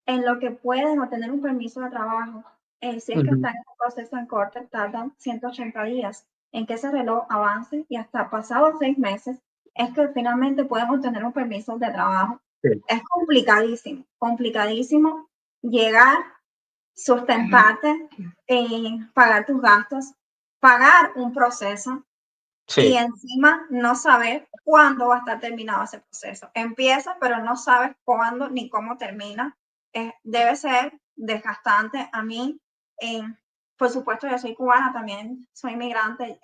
en lo que pueden obtener un permiso de trabajo, si es que están en un proceso en corte, tardan 180 días en que ese reloj avance y hasta pasados 6 meses es que finalmente pueden obtener un permiso de trabajo. Sí. Es complicadísimo llegar, sustentarte, pagar tus gastos, pagar un proceso. Sí. Y encima no saber cuándo va a estar terminado ese proceso. Empieza, pero no sabes cuándo ni cómo termina. Debe ser desgastante. A mí, por supuesto, yo soy cubana también, soy inmigrante,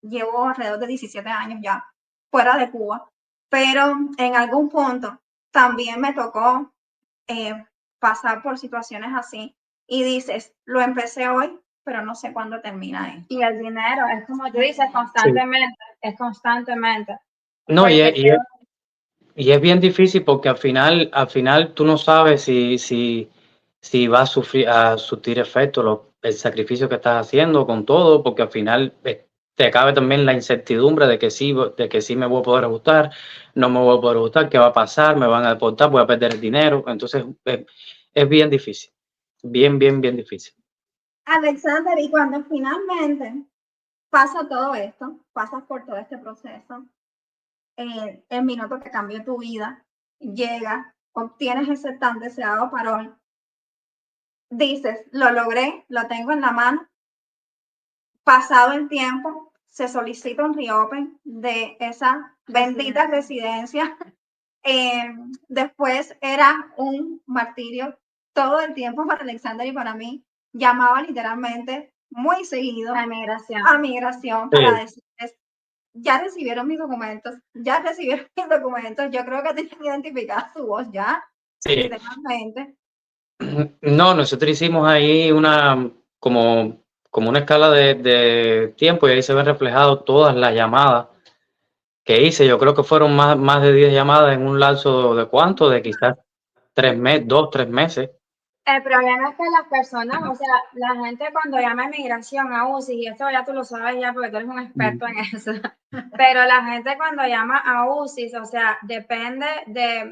llevo alrededor de 17 años ya fuera de Cuba, pero en algún punto también me tocó pasar por situaciones así y dices, lo empecé hoy, pero no sé cuándo termina esto. Y el dinero, es como tú dices, constantemente, es constantemente. No, y es bien difícil porque al final tú no sabes si va a surtir efecto el sacrificio que estás haciendo con todo, porque al final te cabe también la incertidumbre de que sí me voy a poder ajustar, no me voy a poder ajustar, qué va a pasar, me van a deportar, voy a perder el dinero. Entonces es bien difícil, bien difícil. Alexander, y cuando finalmente pasa todo esto, pasas por todo este proceso, el minuto que cambió tu vida, llega, obtienes ese tan deseado parol, dices, lo logré, lo tengo en la mano, pasado el tiempo, se solicita un reopen de esa bendita residencia. Después era un martirio todo el tiempo para Alexander y para mí. Llamaba literalmente muy seguido a migración para decirles, ya recibieron mis documentos, yo creo que tienen identificada su voz ya, Sí. literalmente. No, nosotros hicimos ahí como una escala de tiempo y ahí se ven reflejadas todas las llamadas que hice. Yo creo que fueron más de 10 llamadas en un lapso de ¿cuánto? De quizás 3 meses. El problema es que las personas, o sea, la gente cuando llama a inmigración, a UCI, y esto ya tú lo sabes ya porque tú eres un experto en eso, pero la gente cuando llama a UCI, o sea, depende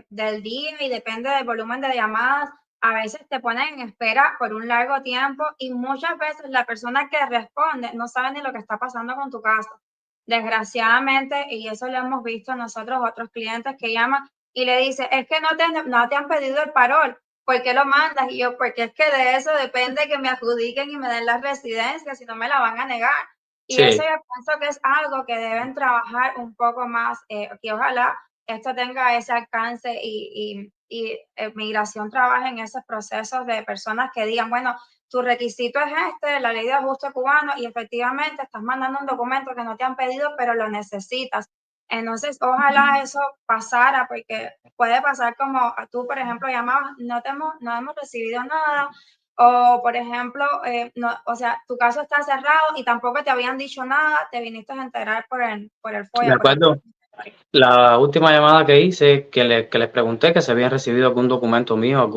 del día y depende del volumen de llamadas, a veces te ponen en espera por un largo tiempo y muchas veces la persona que responde no sabe ni lo que está pasando con tu caso. Desgraciadamente, y eso lo hemos visto nosotros, otros clientes que llaman y le dicen, es que no te han pedido el parol. ¿Por qué lo mandas? Y yo, porque es que de eso depende que me adjudiquen y me den la residencia, si no me la van a negar. Y eso yo pienso que es algo que deben trabajar un poco más, que ojalá esto tenga ese alcance y migración trabaje en esos procesos de personas que digan, bueno, tu requisito es este, la ley de ajuste cubano, y efectivamente estás mandando un documento que no te han pedido, pero lo necesitas. Entonces, ojalá eso pasara, porque puede pasar como tú, por ejemplo, llamabas, no hemos recibido nada, o por ejemplo, no, o sea, tu caso está cerrado y tampoco te habían dicho nada, te viniste a enterar por el FOIA. De acuerdo. La última llamada que hice, que les pregunté que se habían recibido algún documento mío,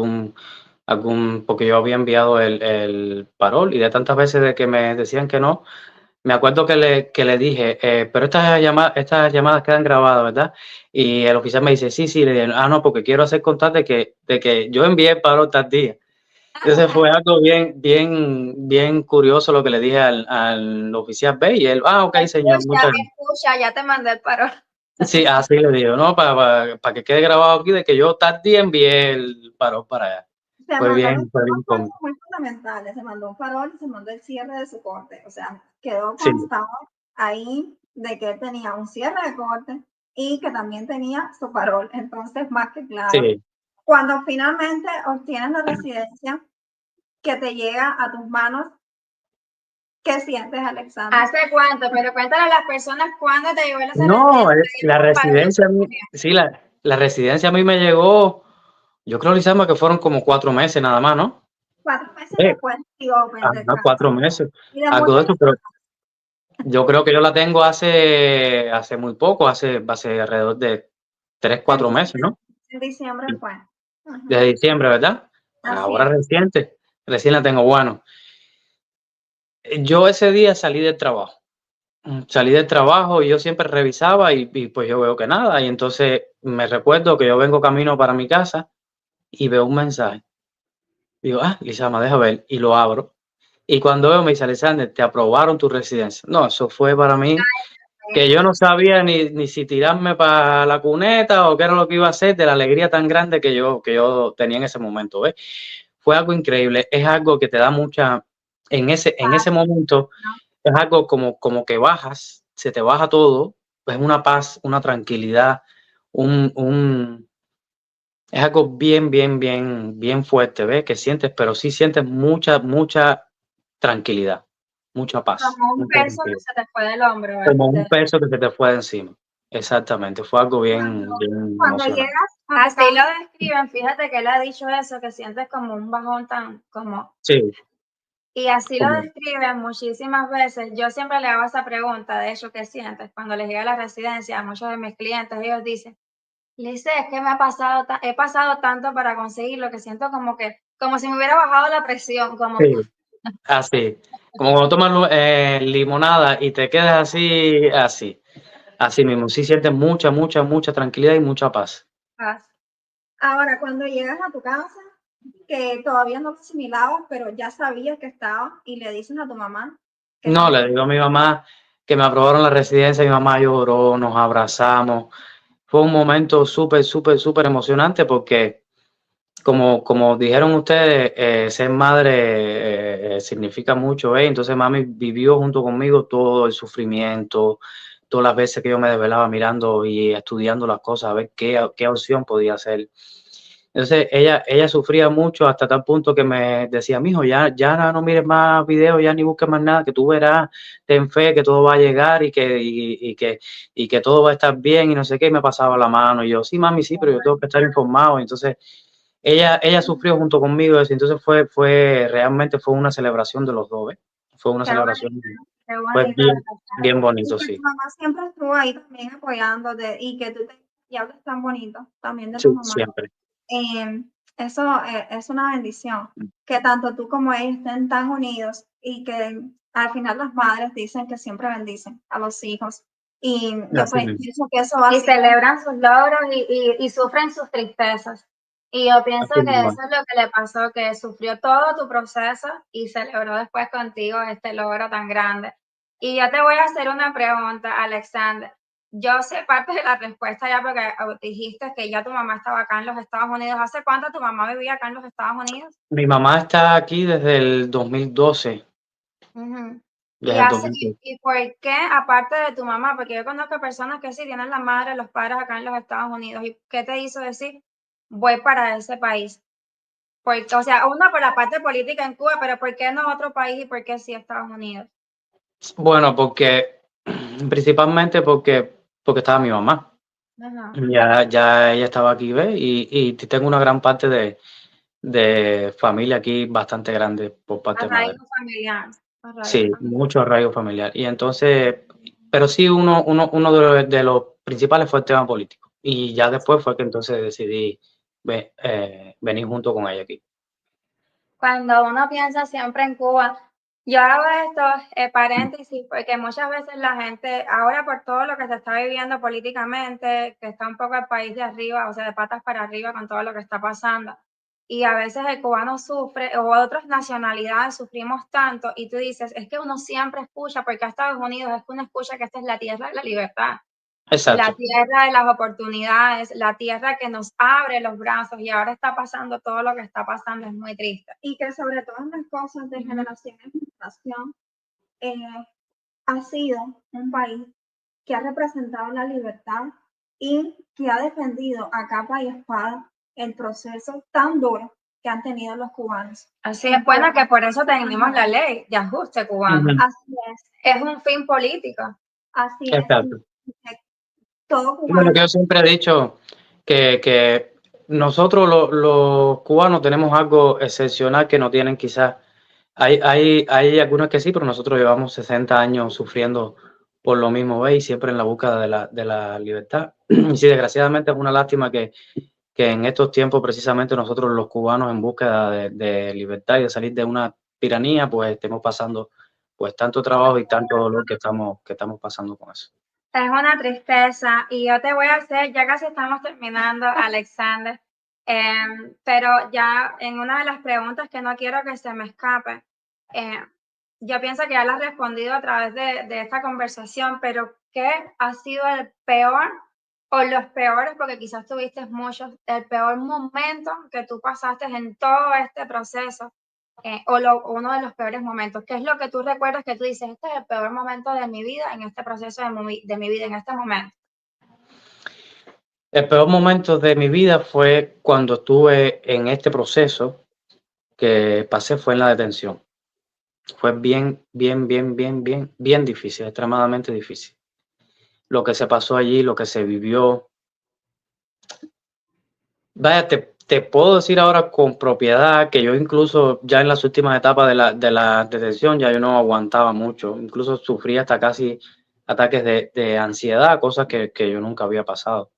porque yo había enviado el parol, y de tantas veces de que me decían que no, me acuerdo que le dije, pero estas llamadas quedan grabadas, ¿verdad? Y el oficial me dice, sí, le dije, no, porque quiero hacer constar de que yo envié el parol tal día. Entonces fue algo bien curioso lo que le dije al oficial B, y él, ok, señor, muchas gracias. Escucha, ya te mandé el parol. Sí, así le digo, ¿no? Para que quede grabado aquí de que yo tal día envié el parol para allá. Fue bien cómodo. Muy fundamentales. Se mandó un parol y se mandó el cierre de su corte. O sea, quedó constado ahí de que él tenía un cierre de corte y que también tenía su parol. Entonces, más que claro. Sí. Cuando finalmente obtienes la residencia que te llega a tus manos, ¿qué sientes, Alexander? ¿Hace cuánto? Pero cuéntale a las personas cuándo te llegó esa No, la residencia, sí, la residencia a mí me llegó, yo creo, Lizama, que fueron como 4 meses nada más, ¿no? 4 meses después, digo, 4 meses, algo de eso, pero yo creo que yo la tengo hace muy poco, hace alrededor de 3, 4 meses, ¿no? En diciembre fue. Desde diciembre, ¿verdad? Ahora recién la tengo. Bueno, yo ese día salí del trabajo y yo siempre revisaba y pues yo veo que nada, y entonces me recuerdo que yo vengo camino para mi casa y veo un mensaje. Digo, Lizama, deja ver, y lo abro. Y cuando veo, me dice, Alexander, te aprobaron tu residencia. No, eso fue para mí que yo no sabía ni si tirarme para la cuneta o qué era lo que iba a hacer, de la alegría tan grande que yo tenía en ese momento, ¿ves? Fue algo increíble, es algo que te da mucha, en ese momento, es algo como que bajas, se te baja todo, pues una paz, una tranquilidad, es algo bien fuerte, ¿ves? Que sientes, pero sí sientes mucha tranquilidad, mucha paz. Como un peso que se te fue del hombro. Como un peso que se te fue de encima. Exactamente, fue algo bien Cuando emocionante. Llegas, así lo describen, fíjate que él ha dicho eso, que sientes como un bajón tan como... Sí. Y así lo describen muchísimas veces. Yo siempre le hago esa pregunta, de hecho, ¿qué sientes? Cuando les llega a la residencia, a muchos de mis clientes, ellos dicen, Lice, es que he pasado tanto para conseguirlo, que siento como si me hubiera bajado la presión. Sí, así. Como cuando tomas limonada y te quedas así mismo. Sí sientes mucha tranquilidad y mucha paz. Ahora, cuando llegas a tu casa, que todavía no te asimilabas, pero ya sabías que estaba, y le dices a tu mamá. No, le digo a mi mamá que me aprobaron la residencia, mi mamá lloró, nos abrazamos. Fue un momento súper emocionante porque, como dijeron ustedes, ser madre significa mucho, ¿eh? Entonces mami vivió junto conmigo todo el sufrimiento, todas las veces que yo me desvelaba mirando y estudiando las cosas, a ver qué opción podía hacer. Entonces ella sufría mucho hasta tal punto que me decía, mijo, ya no mires más videos, ya ni busques más nada, que tú verás, ten fe, que todo va a llegar y que todo va a estar bien y no sé qué, y me pasaba la mano. Y yo, sí, mami, sí, pero yo tengo que estar informado. Entonces ella sufrió junto conmigo eso, entonces realmente fue una celebración de los dos, ¿eh? Fue una celebración, fue bien bonito, sí. Tu mamá siempre estuvo ahí también apoyándote, y que tú y hablas tan bonito también de tu mamá. Siempre. Eso es una bendición, que tanto tú como ellos estén tan unidos y que al final las madres dicen que siempre bendicen a los hijos. Y yo Así mismo. pienso que eso va a Y ser celebran sus logros y sufren sus tristezas. Y yo pienso Así que mismo. eso es lo que le pasó, que sufrió todo tu proceso y celebró después contigo este logro tan grande. Y yo te voy a hacer una pregunta, Alexander. Yo sé parte de la respuesta ya porque dijiste que ya tu mamá estaba acá en los Estados Unidos. ¿Hace cuánto tu mamá vivía acá en los Estados Unidos? Mi mamá está aquí desde el 2012, Ujú. desde el 2012. ¿Y por qué, aparte de tu mamá? Porque yo conozco personas que sí tienen la madre, los padres acá en los Estados Unidos. ¿Y qué te hizo decir, voy para ese país? Porque, o sea, uno por la parte política en Cuba, pero ¿por qué no otro país y por qué sí Estados Unidos? Bueno, porque principalmente porque estaba mi mamá. Ajá. Ya ella estaba aquí, ¿ves? Y tengo una gran parte de familia aquí bastante grande por parte de madre. Arraigo familiar. Arraigo Sí, familiar. mucho arraigo familiar. Y entonces, pero sí, uno de los principales fue el tema político. Y ya después fue que entonces decidí venir junto con ella aquí. Cuando uno piensa siempre en Cuba, yo hago esto, paréntesis, porque muchas veces la gente, ahora por todo lo que se está viviendo políticamente, que está un poco el país de arriba, o sea, de patas para arriba con todo lo que está pasando, y a veces el cubano sufre, o otras nacionalidades sufrimos tanto, y tú dices, es que uno siempre escucha, porque a Estados Unidos es que uno escucha que esta es la tierra de la libertad. La Exacto. tierra de las oportunidades, la tierra que nos abre los brazos y ahora está pasando todo lo que está pasando, es muy triste. y que sobre todas las cosas de generación en generación ha sido un país que ha representado la libertad y que ha defendido a capa y espada el proceso tan duro que han tenido los cubanos. Así es, bueno, que por eso tenemos la ley de ajuste cubano. Así Es un fin político. así es. Exacto. Todo Bueno, cubano. que yo siempre he dicho que nosotros los cubanos tenemos algo excepcional que no tienen quizás. Hay algunos que sí, pero nosotros llevamos 60 años sufriendo por lo mismo, ¿veis? Siempre en la búsqueda de la libertad. Y sí, desgraciadamente es una lástima que en estos tiempos precisamente nosotros los cubanos en búsqueda de libertad y de salir de una tiranía, pues estemos pasando pues tanto trabajo y tanto dolor que estamos pasando con eso. Es una tristeza y yo te voy a hacer, ya casi estamos terminando, Alexander, pero ya en una de las preguntas que no quiero que se me escape, yo pienso que ya la has respondido a través de esta conversación, pero ¿qué ha sido el peor o los peores, porque quizás tuviste muchos, el peor momento que tú pasaste en todo este proceso? Uno de los peores momentos. ¿Qué es lo que tú recuerdas que tú dices, este es el peor momento de mi vida, en este proceso de mi vida, en este momento? El peor momento de mi vida fue cuando estuve en este proceso que pasé, fue en la detención. Fue bien difícil, extremadamente difícil. Lo que se pasó allí, lo que se vivió. Vaya, te puedo decir ahora con propiedad que yo incluso ya en las últimas etapas de la detención ya yo no aguantaba mucho. Incluso sufrí hasta casi ataques de ansiedad, cosas que yo nunca había pasado.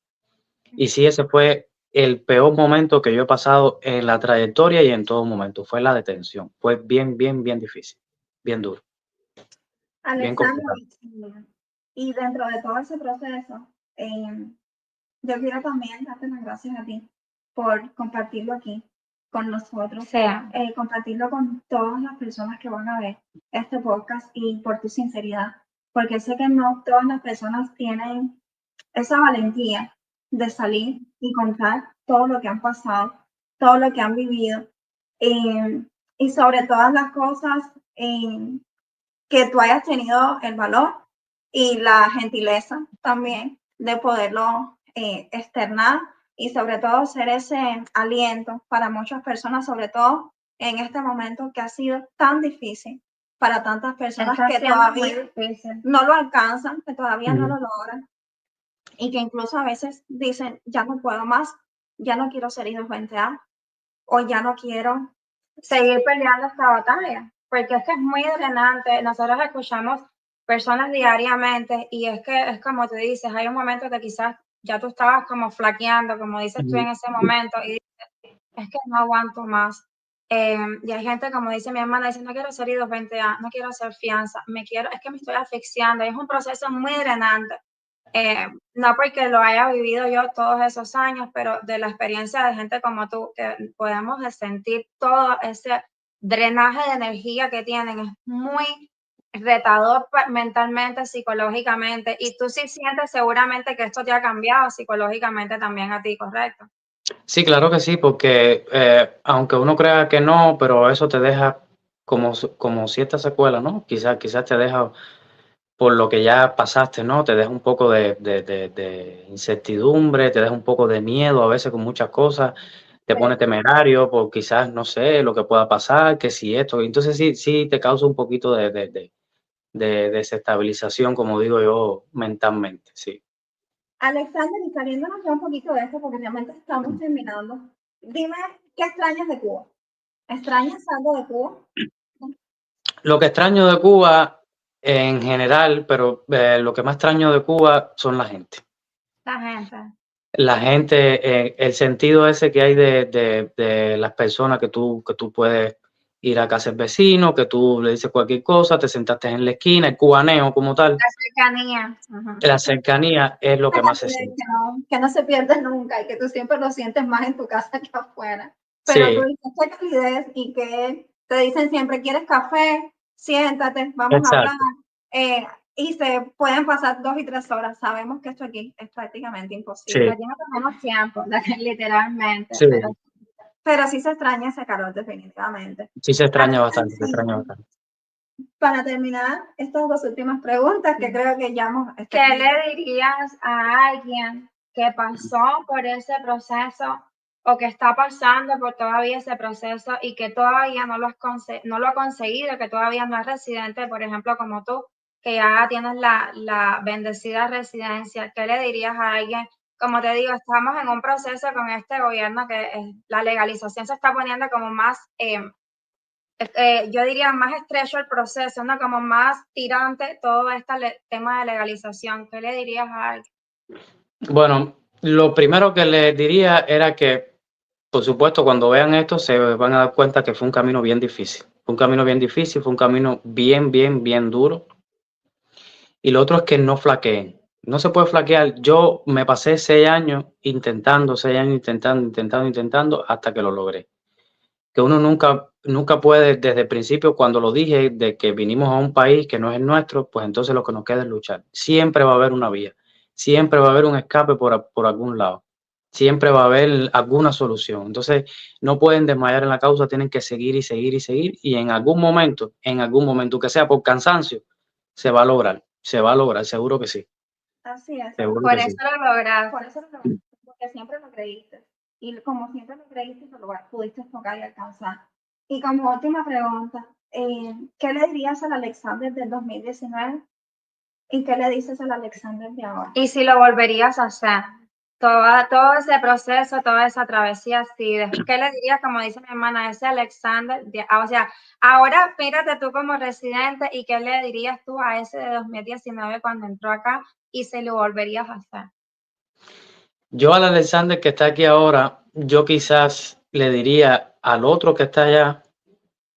Y sí, ese fue el peor momento que yo he pasado en la trayectoria y en todo momento. Fue la detención. Fue bien difícil, bien duro, bien Alexander, complicado. y dentro de todo ese proceso, yo quiero también darte las gracias a ti por compartirlo aquí con nosotros, compartirlo con todas las personas que van a ver este podcast y por tu sinceridad, porque sé que no todas las personas tienen esa valentía de salir y contar todo lo que han pasado, todo lo que han vivido, y sobre todas las cosas, que tú hayas tenido el valor y la gentileza también de poderlo externar y sobre todo ser ese aliento para muchas personas, sobre todo en este momento que ha sido tan difícil para tantas personas que todavía no lo alcanzan, que todavía no lo logran y que incluso a veces dicen, ya no puedo más, ya no quiero ser hijos 20A o ya no quiero seguir peleando esta batalla, porque es que es muy drenante. Nosotros escuchamos personas diariamente y es que es como tú dices, hay un momento que quizás ya tú estabas como flaqueando, como dices tú en ese momento, y es que no aguanto más. Y hay gente, como dice mi hermana, dice, no quiero ser ido 20 años, no quiero hacer fianza, es que me estoy asfixiando. Y es un proceso muy drenante. No porque lo haya vivido yo todos esos años, pero de la experiencia de gente como tú, que podemos sentir todo ese drenaje de energía que tienen, es muy retador mentalmente, psicológicamente, y tú sí sientes seguramente que esto te ha cambiado psicológicamente también a ti, ¿correcto? Sí, claro que sí, porque aunque uno crea que no, pero eso te deja como cierta secuela, ¿no? Quizás te deja por lo que ya pasaste, ¿no? Te deja un poco de incertidumbre, te deja un poco de miedo a veces con muchas cosas, te pone temerario por quizás, no sé, lo que pueda pasar, que si esto. Entonces sí te causa un poquito de desestabilización, como digo yo, mentalmente, sí. Alexander, y saliéndonos ya un poquito de esto, porque realmente estamos terminando, dime, ¿qué extrañas de Cuba? ¿Extrañas algo de Cuba? Lo que extraño de Cuba en general, pero lo que más extraño de Cuba son la gente. La gente. La gente, el sentido ese que hay de las personas que tú puedes ir a casa del vecino, que tú le dices cualquier cosa, te sentaste en la esquina, el cubaneo como tal. La cercanía. Uh-huh. La cercanía es lo que más se siente. Que no se pierde nunca y que tú siempre lo sientes más en tu casa que afuera. Pero Sí. tú dices esta calidez y que te dicen siempre, ¿quieres café? Siéntate, vamos a hablar. Y se pueden pasar 2 y 3 horas. Sabemos que esto aquí es prácticamente imposible. Sí. Aquí no tenemos tiempo, literalmente. Sí. Pero sí se extraña ese calor, definitivamente. Sí se extraña bastante, se extraña bastante. Para terminar, estas 2 últimas preguntas que creo que ya hemos... ¿Qué le dirías a alguien que pasó por ese proceso o que está pasando por todavía ese proceso y que todavía no lo ha conseguido, que todavía no es residente, por ejemplo, como tú, que ya tienes la bendecida residencia? ¿Qué le dirías a alguien? Como te digo, estamos en un proceso con este gobierno que la legalización se está poniendo como más... yo diría más estrecho el proceso, ¿no? Como más tirante todo este tema de legalización. ¿Qué le dirías a alguien? Bueno, lo primero que les diría era que, por supuesto, cuando vean esto se van a dar cuenta que fue un camino bien difícil. Fue un camino bien difícil, fue un camino bien duro. Y lo otro es que no flaqueen. No se puede flaquear. Yo me pasé 6 años intentando, hasta que lo logré. Que uno nunca puede, desde el principio, cuando lo dije, de que vinimos a un país que no es el nuestro, pues entonces lo que nos queda es luchar. Siempre va a haber una vía, siempre va a haber un escape por algún lado, siempre va a haber alguna solución. Entonces, no pueden desmayar en la causa, tienen que seguir y en algún momento, que sea por cansancio, se va a lograr, seguro que sí. Así es. Por eso lo lograste. Por eso lo lograste, porque siempre lo creíste. Y como siempre lo creíste, pudiste tocar y alcanzar. Y como última pregunta, ¿qué le dirías al Alexander del 2019 y qué le dices al Alexander de ahora? Y si lo volverías a hacer, todo ese proceso, toda esa travesía, sí, ¿qué le dirías, como dice mi hermana, a ese Alexander? O sea, ahora mírate tú como residente y qué le dirías tú a ese de 2019 cuando entró acá y si lo volverías a hacer. Yo al Alexander que está aquí ahora, yo quizás le diría al otro que está allá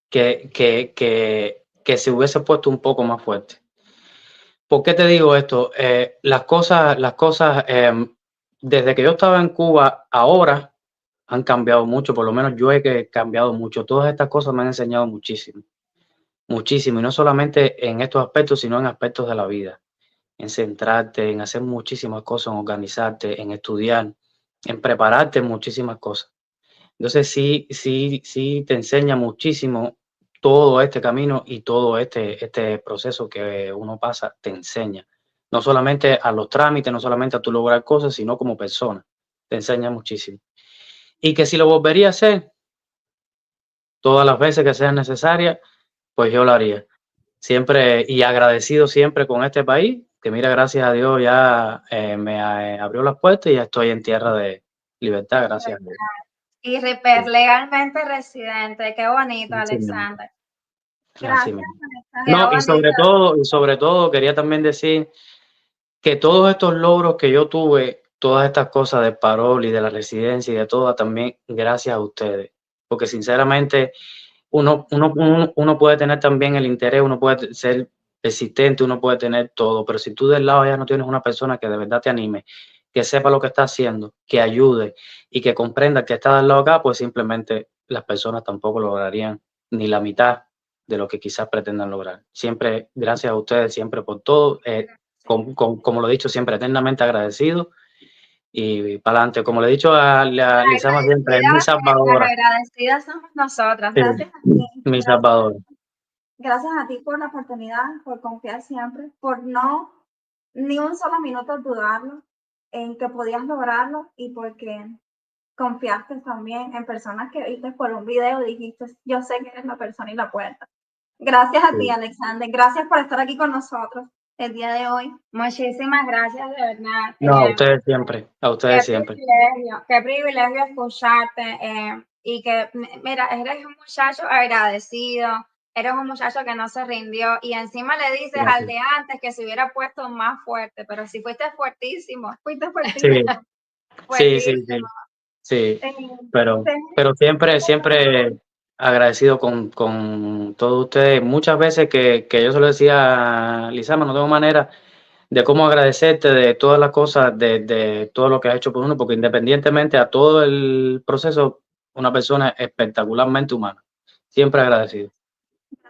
que se hubiese puesto un poco más fuerte. ¿Por qué te digo esto? Las cosas, desde que yo estaba en Cuba, ahora han cambiado mucho, por lo menos yo he cambiado mucho. Todas estas cosas me han enseñado muchísimo, muchísimo, y no solamente en estos aspectos, sino en aspectos de la vida, en centrarte, en hacer muchísimas cosas, en organizarte, en estudiar, en prepararte en muchísimas cosas. Entonces sí te enseña muchísimo todo este camino y todo este proceso que uno pasa, te enseña. No solamente a los trámites, no solamente a tu lograr cosas, sino como persona. Te enseña muchísimo. Y que si lo volvería a hacer, todas las veces que sean necesarias, pues yo lo haría. Siempre y agradecido siempre con este país, que mira, gracias a Dios ya me abrió las puertas y ya estoy en tierra de libertad, gracias a Dios. Y legalmente residente, qué bonito, Alexander. Gracias. No, y sobre todo quería también decir que todos estos logros que yo tuve todas estas cosas de parol y de la residencia y de todo, también gracias a ustedes. Porque sinceramente uno puede tener también el interés, uno puede ser persistente, uno puede tener todo, pero si tú del lado ya no tienes una persona que de verdad te anime, que sepa lo que está haciendo, que ayude y que comprenda que está del lado acá, pues simplemente las personas tampoco lograrían ni la mitad de lo que quizás pretendan lograr. Siempre, gracias a ustedes, siempre por todo, como lo he dicho, siempre eternamente agradecido y para adelante. Como le he dicho a Lizama siempre, es mi salvadora. Las agradecidas somos nosotras. Sí, Gracias a ti. mi salvadora. Gracias a ti por la oportunidad, por confiar siempre, por no ni un solo minuto dudarlo en que podías lograrlo y porque confiaste también en personas que viste por un video y dijiste, yo sé que eres la persona y la puerta. Gracias a ti, Alexander. Gracias por estar aquí con nosotros el día de hoy. Muchísimas gracias, de verdad. No, a ustedes siempre, a ustedes siempre. Qué privilegio escucharte y que, mira, eres un muchacho agradecido, eres un muchacho que no se rindió y encima le dices Gracias. al de antes que se hubiera puesto más fuerte, pero si fuiste fuertísimo. Sí, pero siempre agradecido con todos ustedes. Muchas veces que yo se lo decía a Lizama, no tengo manera de cómo agradecerte de todas las cosas, de todo lo que has hecho por uno, porque independientemente a todo el proceso, una persona espectacularmente humana. Siempre agradecido.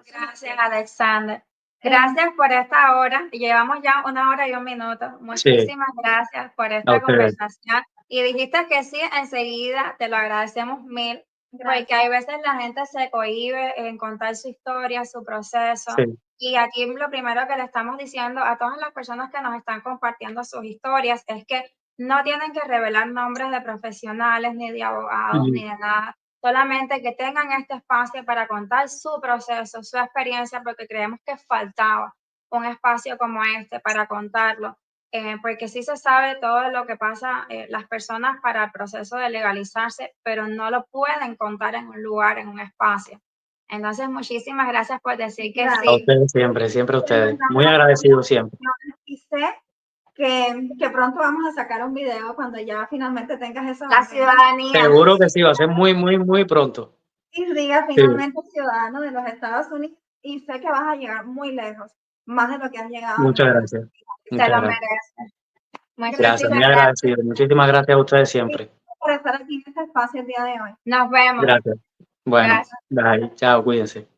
Gracias, Alexander. Gracias por esta hora. Llevamos ya 1 hora y 1 minuto. Muchísimas gracias por esta conversación. Y dijiste que sí, enseguida te lo agradecemos mil, porque hay veces la gente se cohíbe en contar su historia, su proceso. Sí. Y aquí lo primero que le estamos diciendo a todas las personas que nos están compartiendo sus historias es que no tienen que revelar nombres de profesionales, ni de abogados, ni de nada. Solamente que tengan este espacio para contar su proceso, su experiencia, porque creemos que faltaba un espacio como este para contarlo, porque sí se sabe todo lo que pasa las personas para el proceso de legalizarse, pero no lo pueden contar en un lugar, en un espacio. Entonces, muchísimas gracias por decir que sí. A ustedes siempre a ustedes. Muy agradecido siempre. Y sé que pronto vamos a sacar un video cuando ya finalmente tengas esa La ciudadanía. Seguro que sí, va a ser muy pronto. Y diga finalmente ciudadano de los Estados Unidos y sé que vas a llegar muy lejos, más de lo que has llegado. Muchas gracias. Se lo mereces. Gracias, muy agradecido. Muchísimas gracias a ustedes siempre. Por estar aquí en este espacio el día de hoy. Nos vemos. Gracias. Bueno, bye. Chao, cuídense.